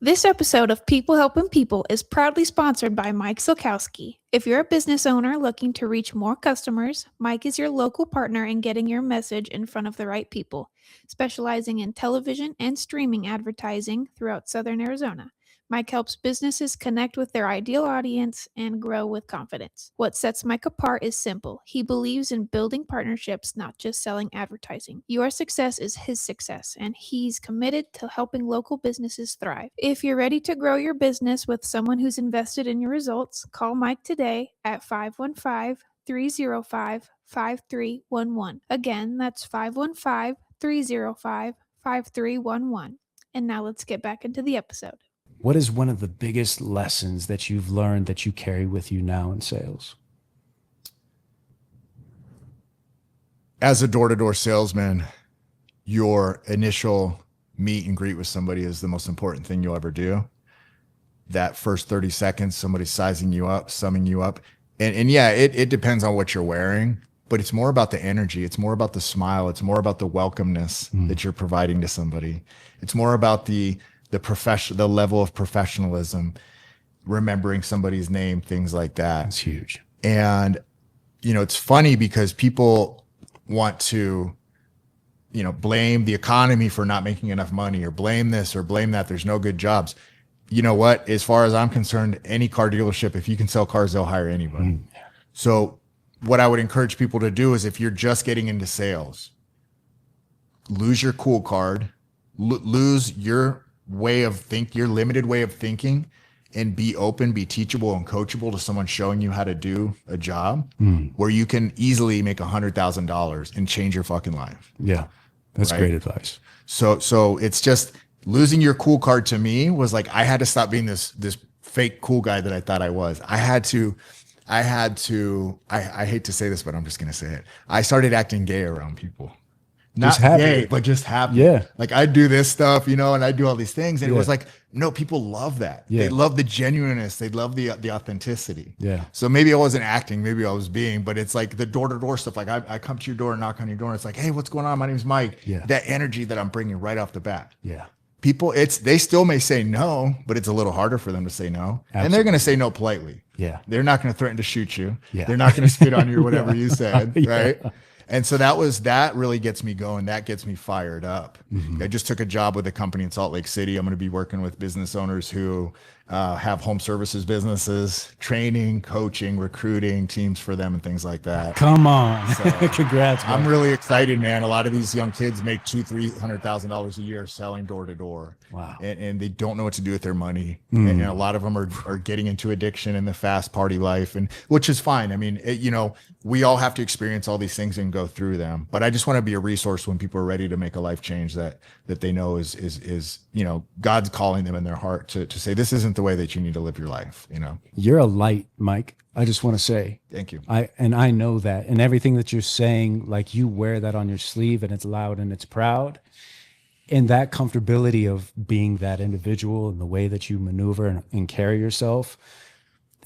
This episode of People Helping People is proudly sponsored by Mike Silkowski. If you're a business owner looking to reach more customers, Mike is your local partner in getting your message in front of the right people, specializing in television and streaming advertising throughout Southern Arizona. Mike helps businesses connect with their ideal audience and grow with confidence. What sets Mike apart is simple. He believes in building partnerships, not just selling advertising. Your success is his success, and he's committed to helping local businesses thrive. If you're ready to grow your business with someone who's invested in your results, call Mike today at 515-305-5311. Again, that's 515-305-5311. And now let's get back into the episode. What is one of the biggest lessons that you've learned that you carry with you now in sales? As a door-to-door salesman, your initial meet and greet with somebody is the most important thing you'll ever do. That first 30 seconds, somebody's sizing you up, summing you up. And yeah, it depends on what you're wearing, but it's more about the energy. It's more about the smile. It's more about the welcomeness that you're providing to somebody. It's more about the level of professionalism, remembering somebody's name, things like that. That's huge. And, you know, it's funny because people want to, you know, blame the economy for not making enough money or blame this or blame that. There's no good jobs. You know what? As far as I'm concerned, any car dealership, if you can sell cars, they'll hire anybody. So what I would encourage people to do is if you're just getting into sales, lose your cool card, lose your your limited way of thinking, and be open, be teachable and coachable to someone showing you how to do a job where you can easily make $100,000 and change your fucking life. Yeah. That's great advice. So it's just losing your cool card to me was like, I had to stop being this fake cool guy that I thought I was. I hate to say this, but I'm just going to say it. I started acting gay around people Not Just happy. gay, but just happy. Yeah. Like I do this stuff, you know, and I do all these things. And it Yeah. was like, no, people love that. Yeah. They love the genuineness. They love the authenticity. Yeah. So maybe I wasn't acting, maybe I was being, but it's like the door-to-door stuff. Like I come to your door and knock on your door and it's like, hey, what's going on? My name's Mike. Yeah. That energy that I'm bringing right off the bat. Yeah. People, they still may say no, but it's a little harder for them to say no. And they're going to say no politely. Yeah. They're not going to threaten to shoot you. Yeah. They're not going to spit on you or whatever you said. Yeah. Right. And so that really gets me going. That gets me fired up. I just took a job with a company in Salt Lake City. I'm going to be working with business owners who have home services businesses, training, coaching, recruiting teams for them and things like that. Come on. Congrats. I'm man. really excited, man. A lot of these young kids make $200,000-$300,000 a year selling door to door. Wow. And they don't know what to do with their money. And a lot of them are getting into addiction and the fast party life, and which is fine. I mean, you know, we all have to experience all these things and go through them. But I just want to be a resource when people are ready to make a life change that they know is, you know, God's calling them in their heart to say, this isn't the way that you need to live your life. You know, You're a light, Mike. I just want to say, thank you. I know that, and everything that you're saying, like you wear that on your sleeve and it's loud and it's proud. And that comfortability of being that individual and the way that you maneuver and carry yourself,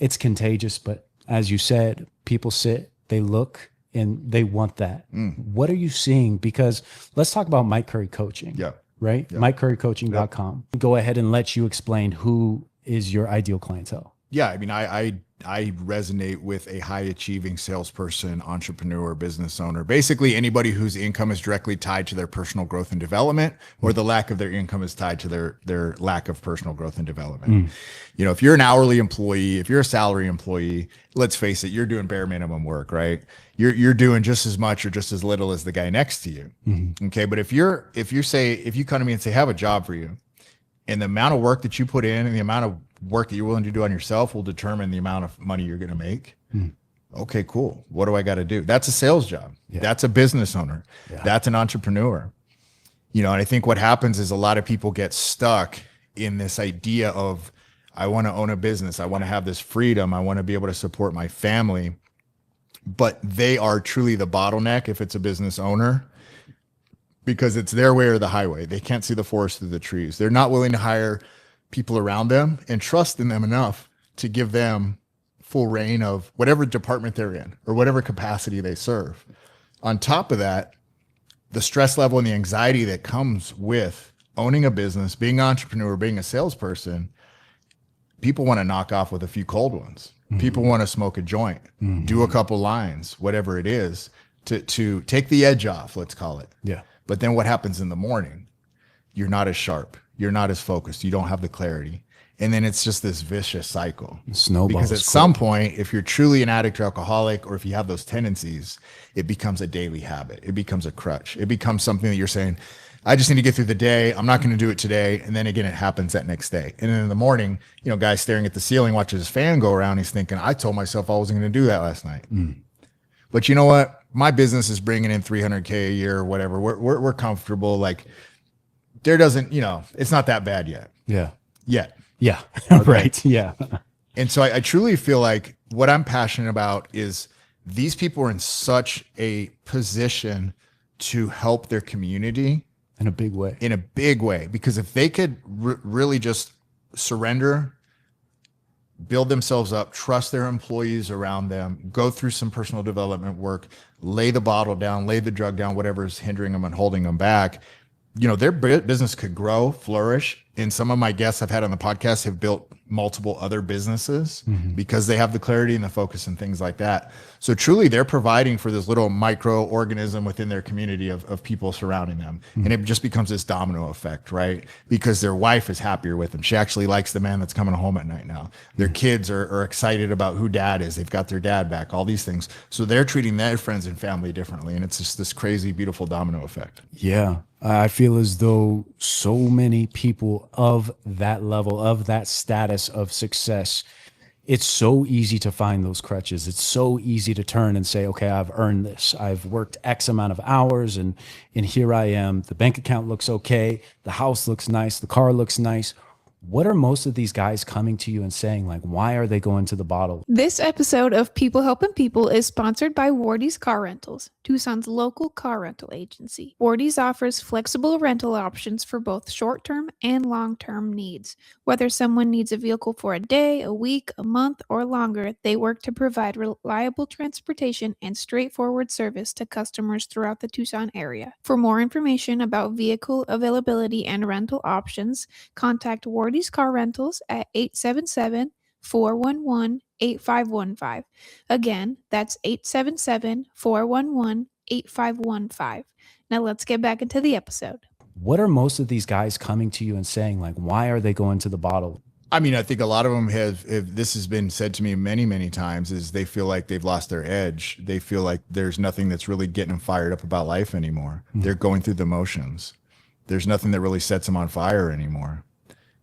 it's contagious. But as you said, people sit, they look, and they want that. What are you seeing? Because let's talk about Mike Curry Coaching. Yeah. Right? Yeah. MikeCurryCoaching.com. Go ahead and let you explain who is your ideal clientele. Yeah, I mean, I resonate with a high achieving salesperson, entrepreneur, business owner, basically anybody whose income is directly tied to their personal growth and development, or the lack of their income is tied to their lack of personal growth and development. You know, if you're an hourly employee, if you're a salary employee, let's face it, you're doing bare minimum work, right? You're doing just as much or just as little as the guy next to you. Okay. But if you come to me and say, I have a job for you, and the amount of work that you put in and the amount of work that you're willing to do on yourself will determine the amount of money you're going to make. Okay, cool. What do I got to do? That's a sales job. Yeah. That's a business owner. Yeah. That's an entrepreneur. You know, and I think what happens is a lot of people get stuck in this idea of, I want to own a business. I want to have this freedom. I want to be able to support my family. But they are truly the bottleneck if it's a business owner, because it's their way or the highway. They can't see the forest through the trees. They're not willing to hire people around them and trust in them enough to give them full reign of whatever department they're in or whatever capacity they serve. On top of that, the stress level and the anxiety that comes with owning a business, being an entrepreneur, being a salesperson, people want to knock off with a few cold ones. People want to smoke a joint, do a couple lines, whatever it is, to take the edge off, let's call it. Yeah. But then what happens in the morning? You're not as sharp. You're not as focused. You don't have the clarity. And then it's just this vicious cycle. Snowballs. Because at some point, if you're truly an addict or alcoholic, or if you have those tendencies, it becomes a daily habit. It becomes a crutch. It becomes something that you're saying, I just need to get through the day. I'm not going to do it today. And then again, it happens that next day. And then in the morning, you know, guy staring at the ceiling, watches his fan go around. He's thinking, I told myself I wasn't going to do that last night. But you know what? My business is bringing in $300K a year or whatever. We're comfortable. Like, there doesn't, you know, it's not that bad yet. Yeah. Yet. Yeah. Right. Yeah. And so I truly feel like what I'm passionate about is these people are in such a position to help their community In a big way. in a big way. Because if they could really just surrender, build themselves up, trust their employees around them, go through some personal development work, lay the bottle down, lay the drug down, whatever is hindering them and holding them back, you know, their business could grow, flourish. And some of my guests I've had on the podcast have built multiple other businesses because they have the clarity and the focus and things like that. So truly they're providing for this little microorganism within their community of people surrounding them. And it just becomes this domino effect, right? Because their wife is happier with them. She actually likes the man that's coming home at night now. Their kids are excited about who dad is. They've got their dad back, all these things. So they're treating their friends and family differently. And it's just this crazy, beautiful domino effect. Yeah. I feel as though so many people of that level, of that status of success, it's so easy to find those crutches. It's so easy to turn and say, okay, I've earned this. I've worked X amount of hours and here I am. The bank account looks okay. The house looks nice. The car looks nice. what are most of these guys coming to you and saying? Like, why are they going to the bottle? This episode of People Helping People is sponsored by Wardy's Car Rentals, Tucson's local car rental agency. Wardy's offers flexible rental options for both short-term and long-term needs. Whether someone needs a vehicle for a day, a week, a month, or longer, they work to provide reliable transportation and straightforward service to customers throughout the Tucson area. For more information about vehicle availability and rental options, contact Wardy's Car Rentals at 877-411-8515. Again, that's 877-411-8515. Now let's get back into the episode. What are most of these guys coming to you and saying? Like, why are they going to the bottle? I mean, I think a lot of them have, if this has been said to me many, many times, is they feel like they've lost their edge. They feel like there's nothing that's really getting them fired up about life anymore. They're going through the motions. There's nothing that really sets them on fire anymore.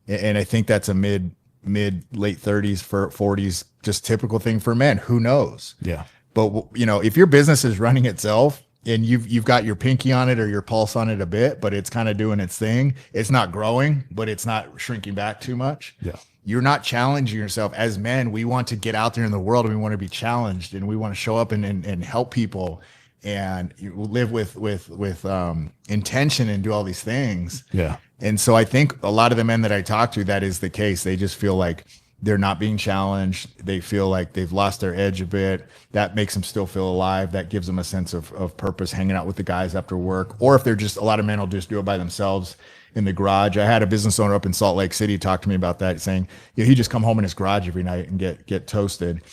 And I think that's a late 30s, 40s, just typical thing for men. Who knows? Yeah. But you know, if your business is running itself and you've got your pinky on it or your pulse on it a bit, but it's kind of doing its thing, it's not growing, but it's not shrinking back too much. Yeah. You're not challenging yourself. As men, we want to get out there in the world and we want to be challenged and we want to show up and help people and live with intention and do all these things. Yeah. And so I think a lot of the men that I talk to, that is the case. They just feel like they're not being challenged. They feel like they've lost their edge a bit. That makes them still feel alive. That gives them a sense of purpose, hanging out with the guys after work. Or if they're just, a lot of men will just do it by themselves in the garage. I had a business owner up in Salt Lake City talk to me about that, saying, he just come home in his garage every night and get toasted.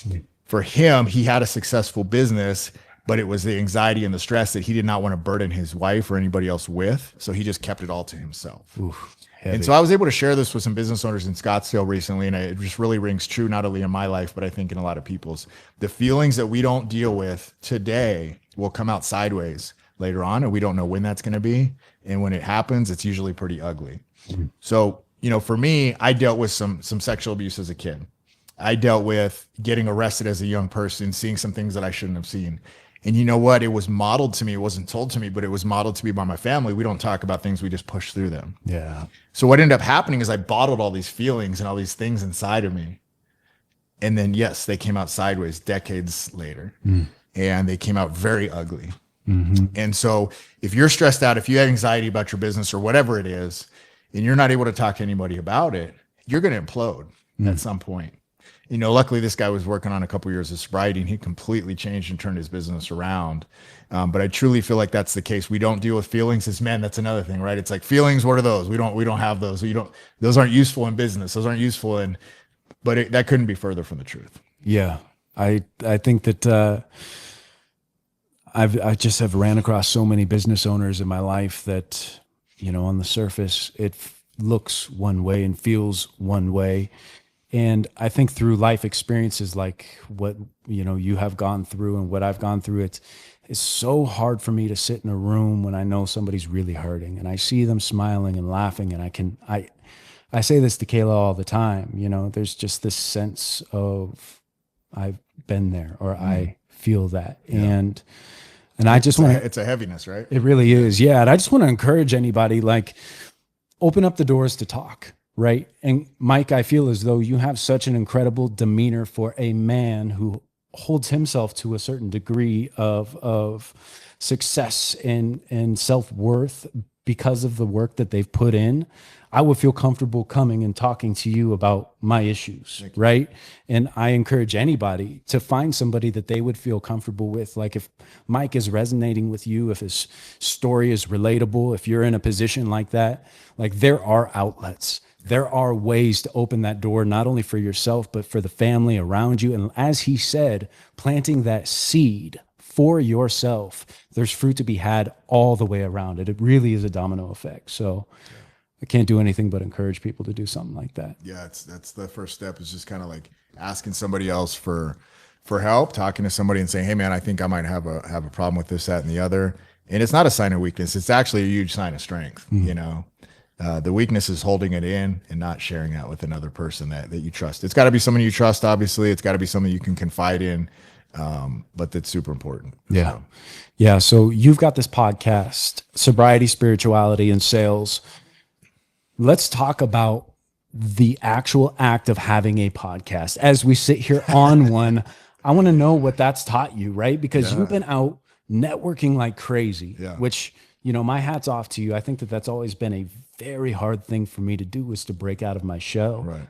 For him, he had a successful business, but it was the anxiety and the stress that he did not want to burden his wife or anybody else with. So he just kept it all to himself. Oof, and so I was able to share this with some business owners in Scottsdale recently. And it just really rings true, not only in my life, but I think in a lot of people's. The feelings that we don't deal with today will come out sideways later on. And we don't know when that's going to be. And when it happens, it's usually pretty ugly. Mm-hmm. So, you know, for me, I dealt with some sexual abuse as a kid. I dealt with getting arrested as a young person, seeing some things that I shouldn't have seen. And you know what? It was modeled to me. It wasn't told to me, but it was modeled to me by my family. We don't talk about things. We just push through them. Yeah. So what ended up happening is I bottled all these feelings and all these things inside of me. And then, yes, they came out sideways decades later. And they came out very ugly. Mm-hmm. And so if you're stressed out, if you have anxiety about your business or whatever it is, and you're not able to talk to anybody about it, you're going to implode at some point. You know, luckily this guy was working on a couple of years of sobriety and he completely changed and turned his business around. But I truly feel like that's the case. We don't deal with feelings as men. That's another thing, right? It's like feelings. What are those? We don't have those. Those aren't useful in business. Those aren't useful but that couldn't be further from the truth. Yeah. I think that, I just have ran across so many business owners in my life that, you know, on the surface, it looks one way and feels one way. And I think through life experiences like what, you know, you have gone through and what I've gone through, it's so hard for me to sit in a room when I know somebody's really hurting and I see them smiling and laughing. And I say this to Kayla all the time, you know, there's just this sense of I've been there or I feel that. Yeah. And I just want to, it's a heaviness, right? It really is. Yeah. And I just want to encourage anybody, like, open up the doors to talk. Right. And Mike, I feel as though you have such an incredible demeanor for a man who holds himself to a certain degree of success and self-worth because of the work that they've put in. I would feel comfortable coming and talking to you about my issues. Right. And I encourage anybody to find somebody that they would feel comfortable with. Like if Mike is resonating with you, if his story is relatable, if you're in a position like that, like there are outlets. There are ways to open that door, not only for yourself, but for the family around you. And as he said, planting that seed for yourself, there's fruit to be had all the way around it. It really is a domino effect. So I can't do anything but encourage people to do something like that. Yeah, that's the first step, is just kind of like asking somebody else for help, talking to somebody and saying, hey man, I think I might have a problem with this, that, and the other. And it's not a sign of weakness. It's actually a huge sign of strength, you know. The weakness is holding it in and not sharing that with another person that you trust. It's got to be someone you trust, obviously. It's got to be someone you can confide in, but that's super important. Yeah. So. Yeah. So you've got this podcast, Sobriety, Spirituality, and Sales. Let's talk about the actual act of having a podcast. As we sit here on one, I want to know what that's taught you, right? Because you've been out networking like crazy, which, you know, my hat's off to you. I think that that's always been a very hard thing for me to do, was to break out of my shell. Right.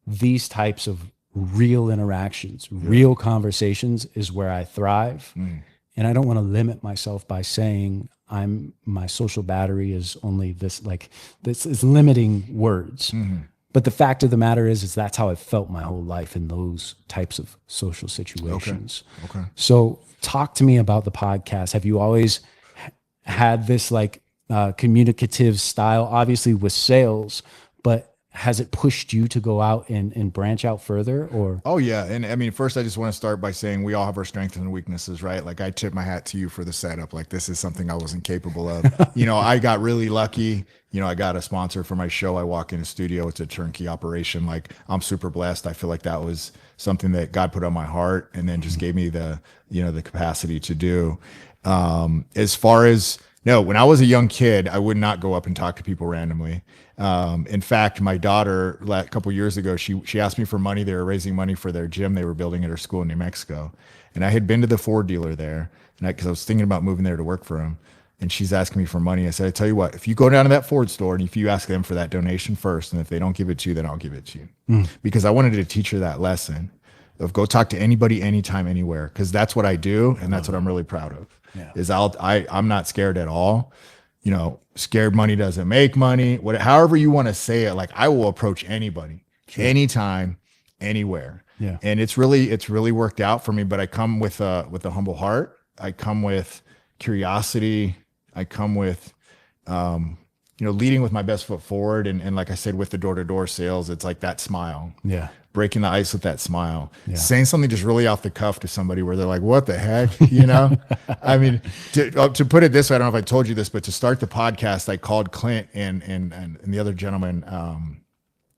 These types of real interactions, real conversations is where I thrive. And I don't want to limit myself by saying my social battery is only this, like this is limiting words. But the fact of the matter is that's how I felt my whole life in those types of social situations. Okay. So talk to me about the podcast. Have you always had this like communicative style, obviously with sales, but has it pushed you to go out and branch out further, or? Oh yeah. And I mean, first I just want to start by saying we all have our strengths and weaknesses, right? Like I tip my hat to you for the setup. Like this is something I wasn't capable of. You know, I got really lucky. You know, I got a sponsor for my show. I walk in a studio, it's a turnkey operation. Like I'm super blessed. I feel like that was something that God put on my heart and then just gave me the, you know, the capacity to do. As far as, no, when I was a young kid, I would not go up and talk to people randomly. In fact, my daughter, a couple years ago, she asked me for money. They were raising money for their gym they were building at her school in New Mexico. And I had been to the Ford dealer there, and because I was thinking about moving there to work for him. And she's asking me for money. I said, I tell you what, if you go down to that Ford store and if you ask them for that donation first, and if they don't give it to you, then I'll give it to you. Because I wanted to teach her that lesson of go talk to anybody, anytime, anywhere. Because that's what I do, and that's what I'm really proud of. Is I'm not scared at all. You know, scared money doesn't make money. However you want to say it, like I will approach anybody, anytime, anywhere. Yeah. And it's really worked out for me. But I come with a humble heart. I come with curiosity. I come with, you know, leading with my best foot forward. And like I said, with the door-to-door sales, it's like that smile. Yeah. Breaking the ice with that smile, saying something just really off the cuff to somebody where they're like, what the heck? You know, I mean, to put it this way, I don't know if I told you this, but to start the podcast, I called Clint and the other gentleman,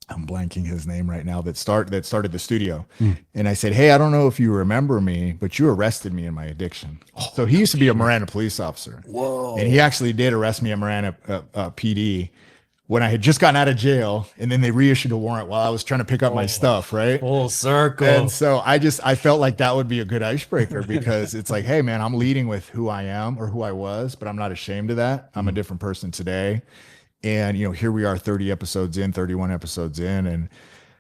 I'm blanking his name right now, that started the studio. And I said, hey, I don't know if you remember me, but you arrested me in my addiction. So he used to be a Marana police officer. Whoa. And he actually did arrest me at Marana PD when I had just gotten out of jail, and then they reissued a warrant while I was trying to pick up my stuff, right? Full circle. And so I felt like that would be a good icebreaker, because it's like, hey man, I'm leading with who I am or who I was, but I'm not ashamed of that. I'm a different person today. And you know, here we are 31 episodes in, and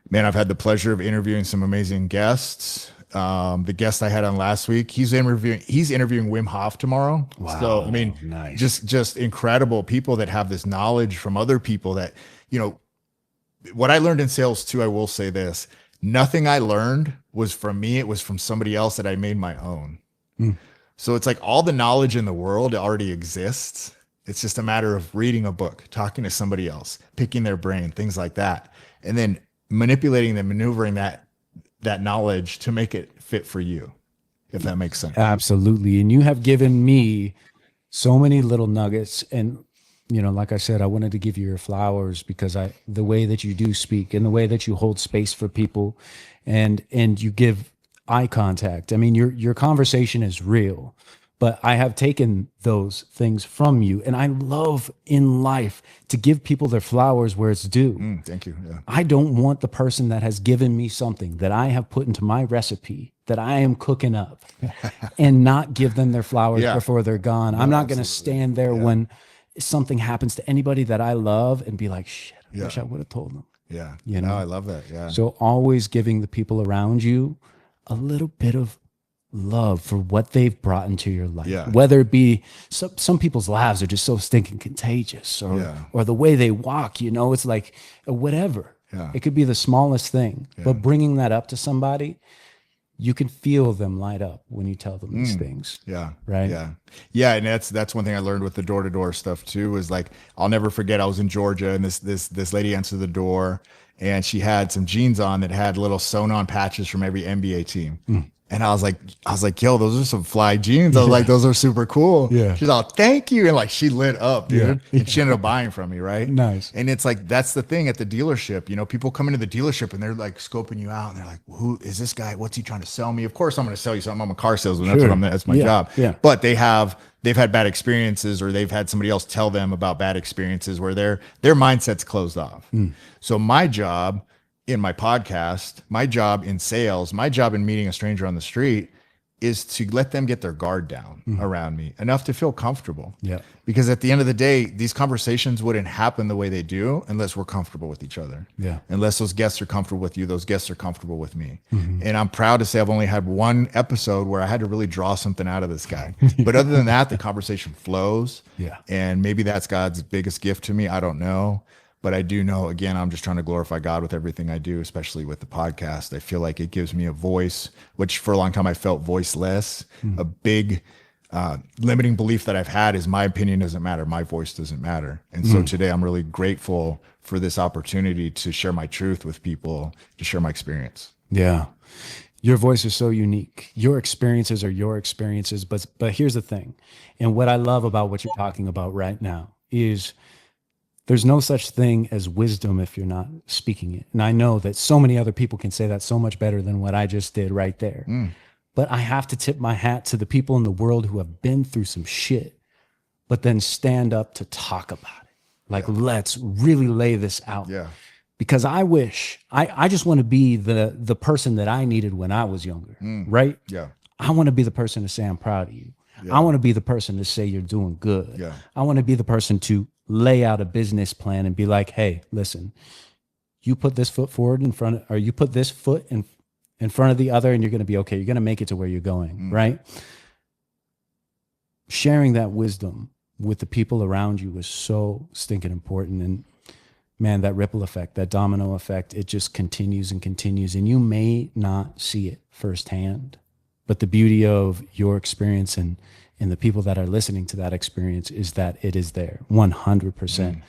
man, I've had the pleasure of interviewing some amazing guests. The guest I had on last week, he's interviewing Wim Hof tomorrow. Wow. So I mean, nice. just incredible people that have this knowledge from other people that, you know, what I learned in sales too, I will say this, nothing I learned was from me. It was from somebody else that I made my own. So it's like all the knowledge in the world already exists. It's just a matter of reading a book, talking to somebody else, picking their brain, things like that. And then manipulating them, maneuvering that knowledge to make it fit for you, if that makes sense. Absolutely. And you have given me so many little nuggets. And, you know, like I said, I wanted to give you your flowers because the way that you do speak and the way that you hold space for people and you give eye contact. I mean, your conversation is real, but I have taken those things from you. And I love in life to give people their flowers where it's due. Thank you. Yeah. I don't want the person that has given me something that I have put into my recipe that I am cooking up and not give them their flowers before they're gone. I'm not going to stand there when something happens to anybody that I love and be like, shit, I wish I would have told them. Yeah. You know, I love that. Yeah. So always giving the people around you a little bit of love for what they've brought into your life, whether it be some people's lives are just so stinking contagious or the way they walk, you know, it's like whatever. It could be the smallest thing, but bringing that up to somebody, you can feel them light up when you tell them these things. Yeah. Right. Yeah. And that's one thing I learned with the door-to-door stuff too, is like, I'll never forget, I was in Georgia and this lady answered the door and she had some jeans on that had little sewn on patches from every NBA team. And I was like, yo, those are some fly jeans. I was like, those are super cool. Yeah. She's all, thank you. And like, she lit up, dude. Yeah. And she ended up buying from me. Right. Nice. And it's like, that's the thing at the dealership, you know, people come into the dealership and they're like scoping you out and they're like, who is this guy? What's he trying to sell me? Of course I'm going to sell you something. I'm a car salesman. That's Sure. that's my Yeah. job. Yeah. But they've had bad experiences, or they've had somebody else tell them about bad experiences where their mindset's closed off. So my job in my podcast, my job in sales, my job in meeting a stranger on the street is to let them get their guard down around me enough to feel comfortable. Yeah. Because at the end of the day, these conversations wouldn't happen the way they do unless we're comfortable with each other. Yeah. Unless those guests are comfortable with you, those guests are comfortable with me. And I'm proud to say I've only had one episode where I had to really draw something out of this guy. But other than that, the conversation flows. Yeah. And maybe that's God's biggest gift to me. I don't know. But I do know, again, I'm just trying to glorify God with everything I do, especially with the podcast. I feel like it gives me a voice, which for a long time I felt voiceless. A big limiting belief that I've had is my opinion doesn't matter. My voice doesn't matter. And so today I'm really grateful for this opportunity to share my truth with people, to share my experience. Yeah. Your voice is so unique. Your experiences are your experiences. But here's the thing. And what I love about what you're talking about right now is there's no such thing as wisdom if you're not speaking it. And I know that so many other people can say that so much better than what I just did right there. But I have to tip my hat to the people in the world who have been through some shit, but then stand up to talk about it. Like, let's really lay this out. Yeah. Because I wish, I just want to be the person that I needed when I was younger, right? Yeah. I want to be the person to say I'm proud of you. I want to be the person to say you're doing good. Yeah. I want to be the person to lay out a business plan and be like, hey, listen, you put this foot forward in front of, or you put this foot in front of the other and you're going to be okay. You're going to make it to where you're going, right? Sharing that wisdom with the people around you is so stinking important. And man, that ripple effect, that domino effect, it just continues and continues. And you may not see it firsthand, but the beauty of your experience and the people that are listening to that experience is that it is there 100%.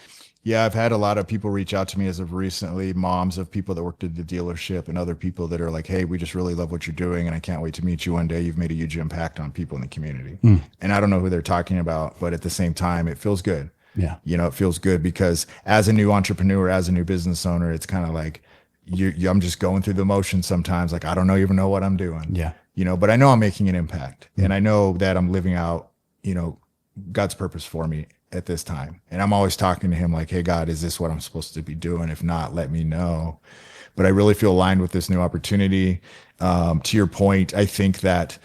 Yeah, I've had a lot of people reach out to me as of recently, moms of people that worked at the dealership and other people that are like, hey, we just really love what you're doing and I can't wait to meet you one day. You've made a huge impact on people in the community. And I don't know who they're talking about, but at the same time, it feels good. Yeah. You know, it feels good because as a new entrepreneur, as a new business owner, it's kind of like I'm just going through the motions sometimes. Like, I don't even know what I'm doing. Yeah. You know, but I know I'm making an impact and I know that I'm living out, you know, God's purpose for me at this time. And I'm always talking to him like, hey, God, is this what I'm supposed to be doing? If not, let me know. But I really feel aligned with this new opportunity. To your point, I think that,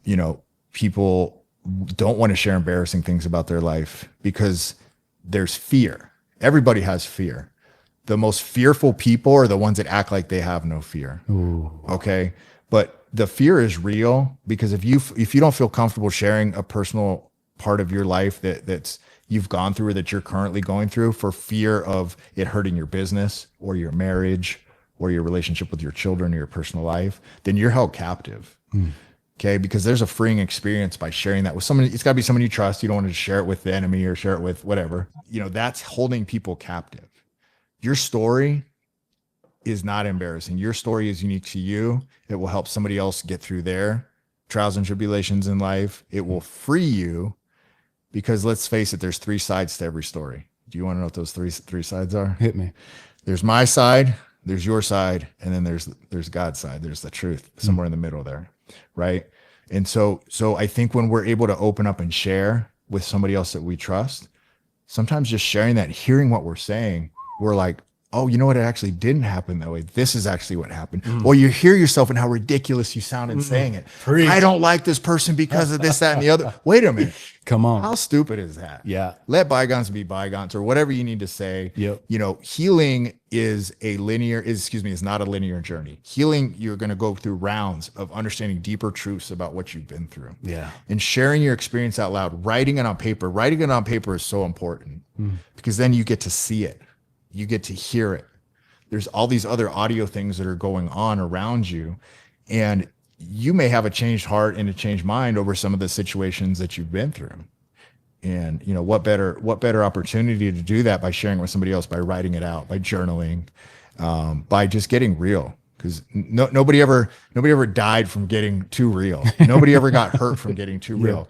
you know, people don't want to share embarrassing things about their life because there's fear. Everybody has fear. The most fearful people are the ones that act like they have no fear. Ooh. Okay. But the fear is real because if you don't feel comfortable sharing a personal part of your life that's you've gone through or that you're currently going through for fear of it hurting your business or your marriage or your relationship with your children or your personal life, then you're held captive. Okay. Because there's a freeing experience by sharing that with someone. It's gotta be someone you trust. You don't want to share it with the enemy or share it with whatever, you know, that's holding people captive. Your story is not embarrassing. Your story is unique to you. It will help somebody else get through their trials and tribulations in life. It will free you because let's face it, there's three sides to every story. Do you want to know what those three sides are? Hit me. There's my side, there's your side, and then there's God's side. There's the truth somewhere in the middle there, right? And so I think when we're able to open up and share with somebody else that we trust, sometimes just sharing that, hearing what we're saying, we're like, oh, you know what? It actually didn't happen that way. This is actually what happened. Or you hear yourself and how ridiculous you sound in saying it. Preach. I don't like this person because of this, that, and the other. Wait a minute. Come on. How stupid is that? Yeah. Let bygones be bygones or whatever you need to say. Yep. You know, healing is not a linear journey. Healing, you're going to go through rounds of understanding deeper truths about what you've been through. Yeah. And sharing your experience out loud, writing it on paper. Writing it on paper is so important because then you get to see it. You get to hear it. There's all these other audio things that are going on around you. And you may have a changed heart and a changed mind over some of the situations that you've been through. And, you know, what better opportunity to do that by sharing with somebody else, by writing it out, by journaling, by just getting real. because nobody ever died from getting too real. Nobody ever got hurt from getting too real.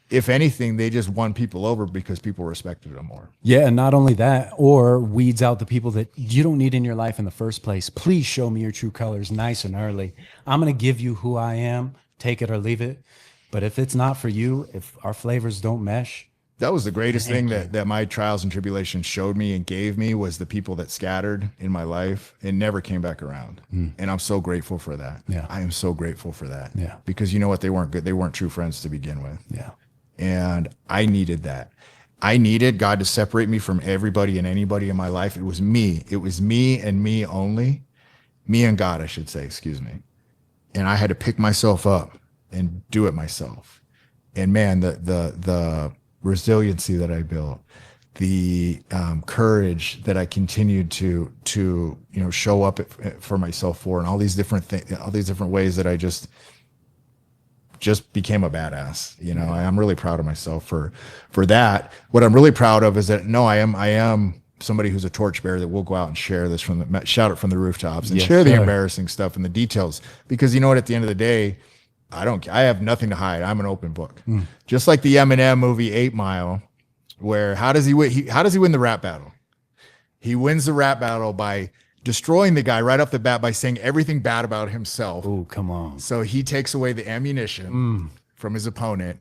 If anything, they just won people over because people respected them more. Yeah, and not only that, or weeds out the people that you don't need in your life in the first place. Please show me your true colors nice and early. I'm going to give you who I am, take it or leave it. But if it's not for you, if our flavors don't mesh. That was the greatest thing that my trials and tribulations showed me and gave me, was the people that scattered in my life and never came back around. And I'm so grateful for that. Yeah. I am so grateful for that. Yeah. Because you know what? They weren't good. They weren't true friends to begin with. Yeah. And I needed that. I needed God to separate me from everybody and anybody in my life. It was me. It was me and me only. Me and God, I should say, excuse me. And I had to pick myself up and do it myself. And man, the resiliency that I built, the courage that I continued to show up for myself for, and all these different things, all these different ways that I just became a badass. I'm really proud of myself for that. What I'm really proud of is that I am somebody who's a torchbearer that will go out and share this shout it from the rooftops and share the embarrassing stuff and the details, because you know what, at the end of the day, I have nothing to hide. I'm an open book. Just like the Eminem movie 8 Mile, where how does he win the rap battle? He wins the rap battle by destroying the guy right off the bat by saying everything bad about himself. Oh, come on. So he takes away the ammunition from his opponent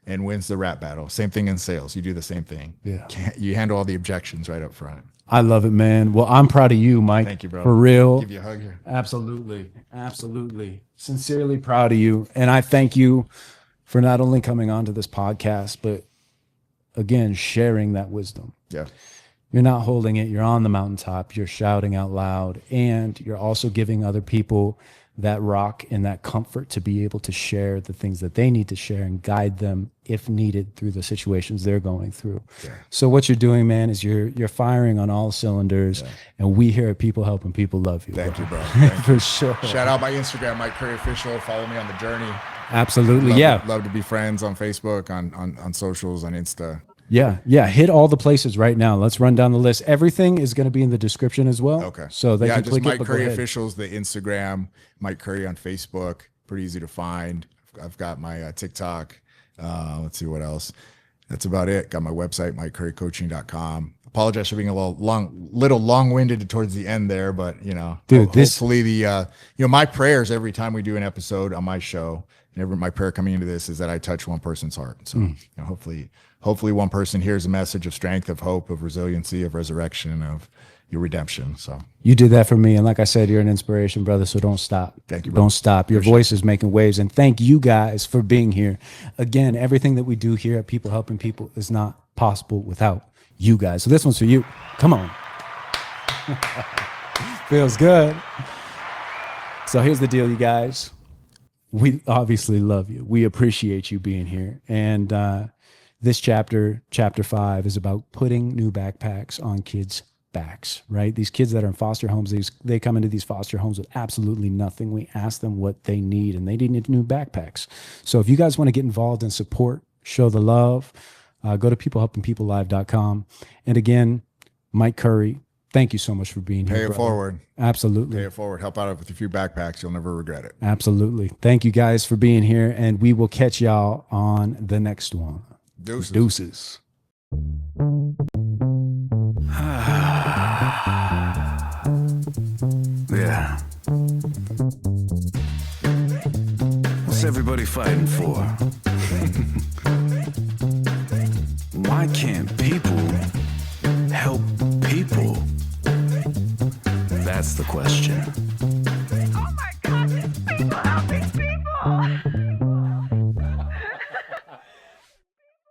and wins the rap battle. Same thing in sales. You do the same thing. Yeah. You handle all the objections right up front. I love it, man. Well, I'm proud of you, Mike. Thank you, bro. For real. Give you a hug here. Absolutely. Absolutely. Sincerely proud of you. And I thank you for not only coming onto this podcast, but again, sharing that wisdom. Yeah. You're not holding it. You're on the mountaintop. You're shouting out loud. And you're also giving other people that rock and that comfort to be able to share the things that they need to share and guide them if needed through the situations they're going through. Yeah. So what you're doing, man, is you're firing on all cylinders. Yeah. And we here at People Helping People love you. Thank you, bro. Thank you. For sure. Shout out my Instagram, Mike Curry Official. Follow me on the journey. Absolutely. Love to be friends on Facebook, on socials, on Insta. Yeah. Hit all the places right now. Let's run down the list. Everything is going to be in the description as well. Okay. So they can just click Mike it. Curry Officials, the Instagram, Mike Curry on Facebook. Pretty easy to find. I've got my TikTok. Let's see what else. That's about it. Got my website, MikeCurryCoaching.com. Apologize for being a little long-winded towards the end there, but dude, hopefully my prayers every time we do an episode on my show, and my prayer coming into this is that I touch one person's heart. So hopefully one person hears a message of strength, of hope, of resiliency, of resurrection, of your redemption. So you did that for me. And like I said, you're an inspiration, brother. So don't stop. Thank you, bro. Don't stop. Your voice is making waves. And thank you guys for being here. Again, everything that we do here at People Helping People is not possible without you guys. So this one's for you. Come on. Feels good. So here's the deal, you guys. We obviously love you. We appreciate you being here. And this chapter 5, is about putting new backpacks on kids' backs, right? These kids that are in foster homes, they come into these foster homes with absolutely nothing. We ask them what they need, and they need new backpacks. So if you guys want to get involved and support, show the love, go to peoplehelpingpeoplelive.com. And again, Mike Curry, thank you so much for being here. Pay it forward. Absolutely. Pay it forward. Help out with a few backpacks. You'll never regret it. Absolutely. Thank you guys for being here, and we will catch y'all on the next one. Deuces. Yeah. What's everybody fighting for? Why can't people help people? That's the question.